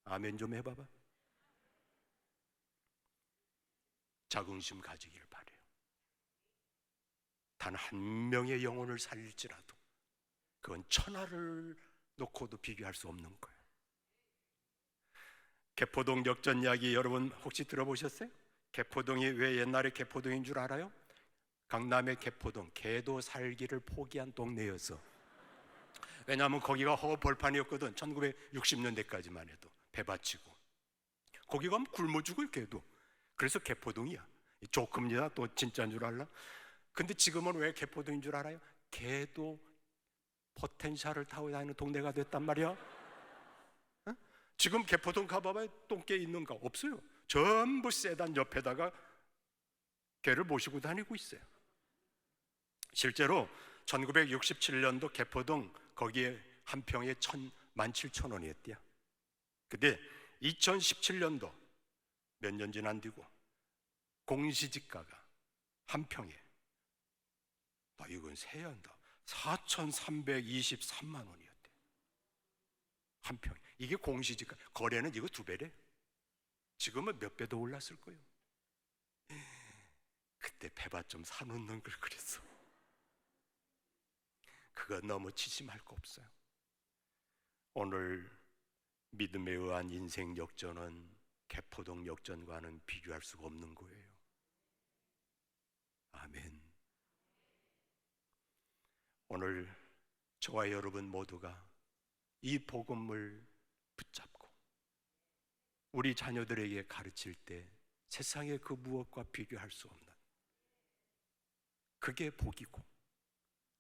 아멘 좀 해봐봐. 자긍심 가지길 바래요. 단 한 명의 영혼을 살릴지라도 그건 천하를 놓고도 비교할 수 없는 거예요. 개포동 역전 이야기 여러분 혹시 들어보셨어요? 개포동이 왜 옛날에 개포동인 줄 알아요? 강남의 개포동, 개도 살기를 포기한 동네였어. 왜냐하면 거기가 허벌판이었거든. 1960년대까지만 해도 배받치고 거기 가면 굶어 죽을 개도. 그래서 개포동이야. 조금이야 또 진짜인 줄 알라? 근데 지금은 왜 개포동인 줄 알아요? 개도 포텐셜을 타고 다니는 동네가 됐단 말이야. 어? 지금 개포동 가봐봐요. 똥개 있는가? 없어요. 전부 세단 옆에다가 개를 모시고 다니고 있어요. 실제로 1967년도 개포동 거기에 한 평에 17,000원이었대요. 근데 2017년도 몇 년 지난 뒤고 공시지가가 한 평에, 나 이건 세야 한다, 4,323만 원이었대. 한 평. 이게 공시지가. 거래는 이거 2배래. 지금은 몇 배 더 올랐을 거예요. 그때 배밭 좀 사놓는 걸 그랬어. 그거 너무 치심할 거 없어요. 오늘 믿음에 의한 인생 역전은 개포동 역전과는 비교할 수가 없는 거예요. 아멘. 오늘 저와 여러분 모두가 이 복음을 붙잡고 우리 자녀들에게 가르칠 때 세상의 그 무엇과 비교할 수 없는, 그게 복이고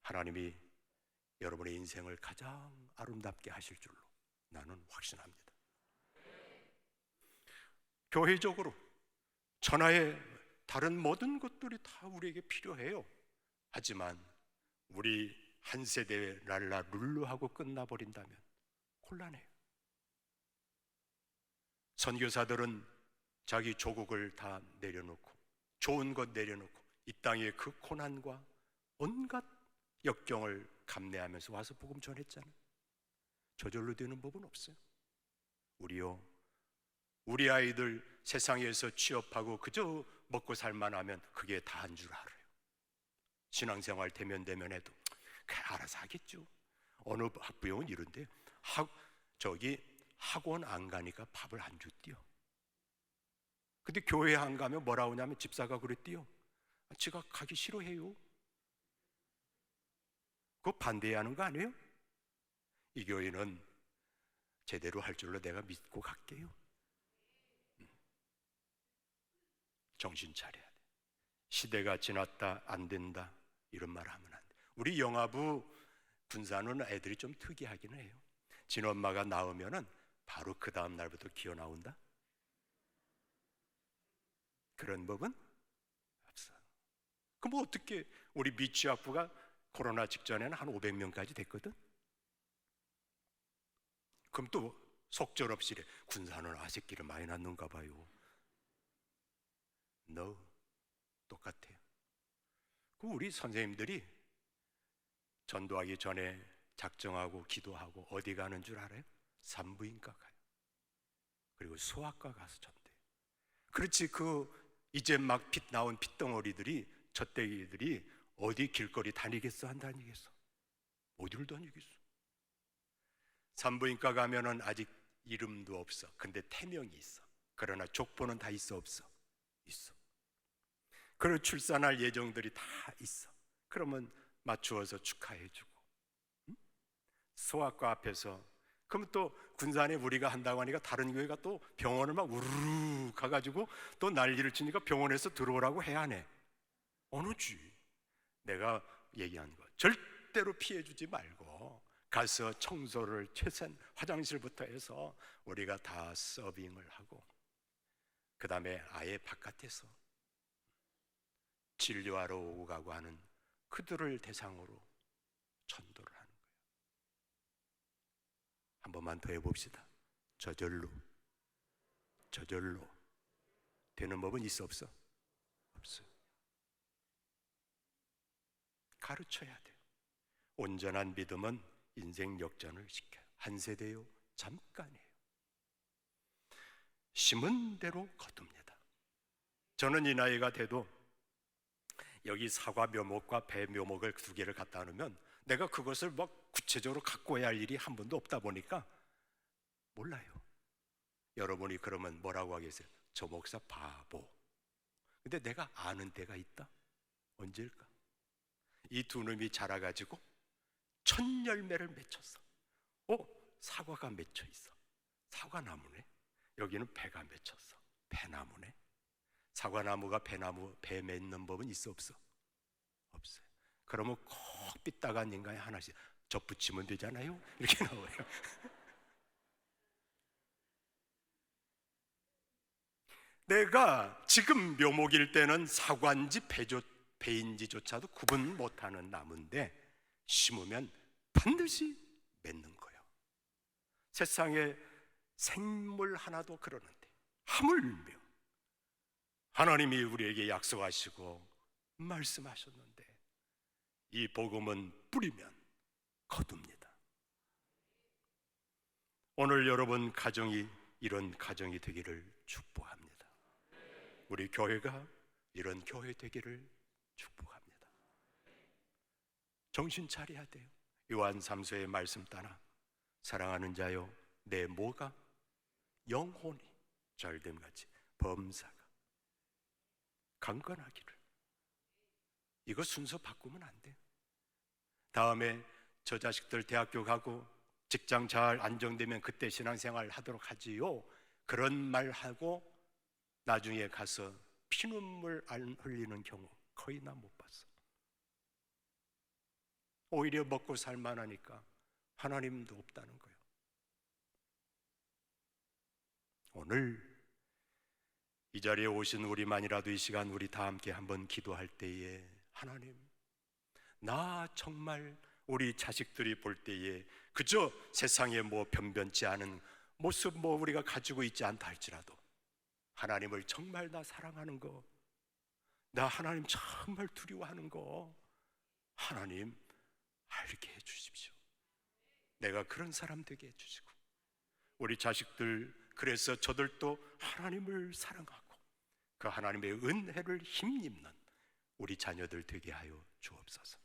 하나님이 여러분의 인생을 가장 아름답게 하실 줄로 나는 확신합니다. 교회적으로 천하의 다른 모든 것들이 다 우리에게 필요해요. 하지만 우리 한 세대의 랄라 룰루하고 끝나버린다면 곤란해요. 선교사들은 자기 조국을 다 내려놓고 좋은 것 내려놓고 이 땅의 그 고난과 온갖 역경을 감내하면서 와서 복음 전했잖아요. 저절로 되는 법은 없어요. 우리요, 우리 아이들 세상에서 취업하고 그저 먹고 살만 하면 그게 다인 줄 알아요. 신앙생활 대면대면해도 알아서 하겠죠. 어느 학부형은 이런데 학원 안 가니까 밥을 안 줬대요. 근데 교회 안 가면 뭐라 하냐면 집사가 그랬대요. 지가 가기 싫어해요. 그거 반대해야 하는 거 아니에요? 이 교회는 제대로 할 줄로 내가 믿고 갈게요. 정신 차려야 돼. 시대가 지났다, 안 된다 이런 말 하면 안 돼. 우리 영아부 군사는 애들이 좀 특이하긴 해요. 진엄마가 나오면은 바로 그 다음 날부터 기어 나온다? 그런 법은 없어. 그럼 어떻게 우리 미취학부가 코로나 직전에는 한 500명까지 됐거든? 그럼 또 속절없이 군사는 아새끼를 많이 낳는가 봐요. No, 똑같아요. 그럼 우리 선생님들이 전도하기 전에 작정하고 기도하고 어디 가는 줄 알아요? 산부인과 가요. 그리고 소아과 가서 전도해요. 그렇지, 이제 막 나온 핏덩어리들이, 젖대기들이 어디 길거리 다니겠어? 안 다니겠어? 어디를 다니겠어? 산부인과 가면은 아직 이름도 없어. 근데 태명이 있어. 그러나 족보는 다 있어, 없어? 있어. 그리고 출산할 예정들이 다 있어. 그러면 맞추어서 축하해주고, 응? 소아과 앞에서, 그럼 또 군산에 우리가 한다고 하니까 다른 교회가 또 병원을 막 우르르 가가지고 또 난리를 치니까 병원에서 들어오라고 해야 하네. 어느지 내가 얘기한 거 절대로 피해주지 말고 가서 청소를 최선, 화장실부터 해서 우리가 다 서빙을 하고, 그 다음에 아예 바깥에서 진료하러 오고 가고 하는 그들을 대상으로 전도를 하는 거예요. 한 번만 더 해봅시다. 저절로 되는 법은 있어, 없어? 없어요. 가르쳐야 돼요. 온전한 믿음은 인생 역전을 시켜요. 한 세대요, 잠깐이에요. 심은 대로 거둡니다. 저는 이 나이가 돼도 여기 사과 묘목과 배 묘목을 2개를 갖다 놓으면 내가 그것을 막 구체적으로 갖고 와야 할 일이 한 번도 없다 보니까 몰라요. 여러분이 그러면 뭐라고 하겠어요? 저 목사 바보. 근데 내가 아는 때가 있다? 언제일까? 이 2놈이 자라가지고 1000열매를 맺혔어. 사과가 맺혀 있어. 사과나무네. 여기는 배가 맺혔어. 배나무네. 사과나무가 배 맺는 법은 있어, 없어? 없어요. 그러면 꼭 삐딱한 인간이 하나씩 접붙이면 되잖아요. 이렇게 나와요. 내가 지금 묘목일 때는 사과인지 배인지조차도 구분 못하는 나무인데 심으면 반드시 맺는 거예요. 세상에 생물 하나도 그러는데 하물며 하나님이 우리에게 약속하시고 말씀하셨는데 이 복음은 뿌리면 거둡니다. 오늘 여러분 가정이 이런 가정이 되기를 축복합니다. 우리 교회가 이런 교회 되기를 축복합니다. 정신 차려야 돼요. 요한 3서의 말씀 따라 사랑하는 자여 내 뭐가 영혼이 잘됨같이 범사가 강건하기를. 이거 순서 바꾸면 안 돼요. 다음에 저 자식들 대학교 가고 직장 잘 안정되면 그때 신앙생활 하도록 하지요, 그런 말 하고 나중에 가서 피눈물 안 흘리는 경우 거의 나 못 봤어. 오히려 먹고 살만하니까 하나님도 없다는 거예요. 오늘 이 자리에 오신 우리만이라도 이 시간 우리 다 함께 한번 기도할 때에, 하나님, 나 정말 우리 자식들이 볼 때에 그저 세상에 뭐 변변치 않은 모습 뭐 우리가 가지고 있지 않다 할지라도 하나님을 정말 나 사랑하는 거, 나 하나님 정말 두려워하는 거 하나님 알게 해주십시오. 내가 그런 사람 되게 해주시고, 우리 자식들, 그래서 저들도 하나님을 사랑하고 그 하나님의 은혜를 힘입는 우리 자녀들 되게 하여 주옵소서.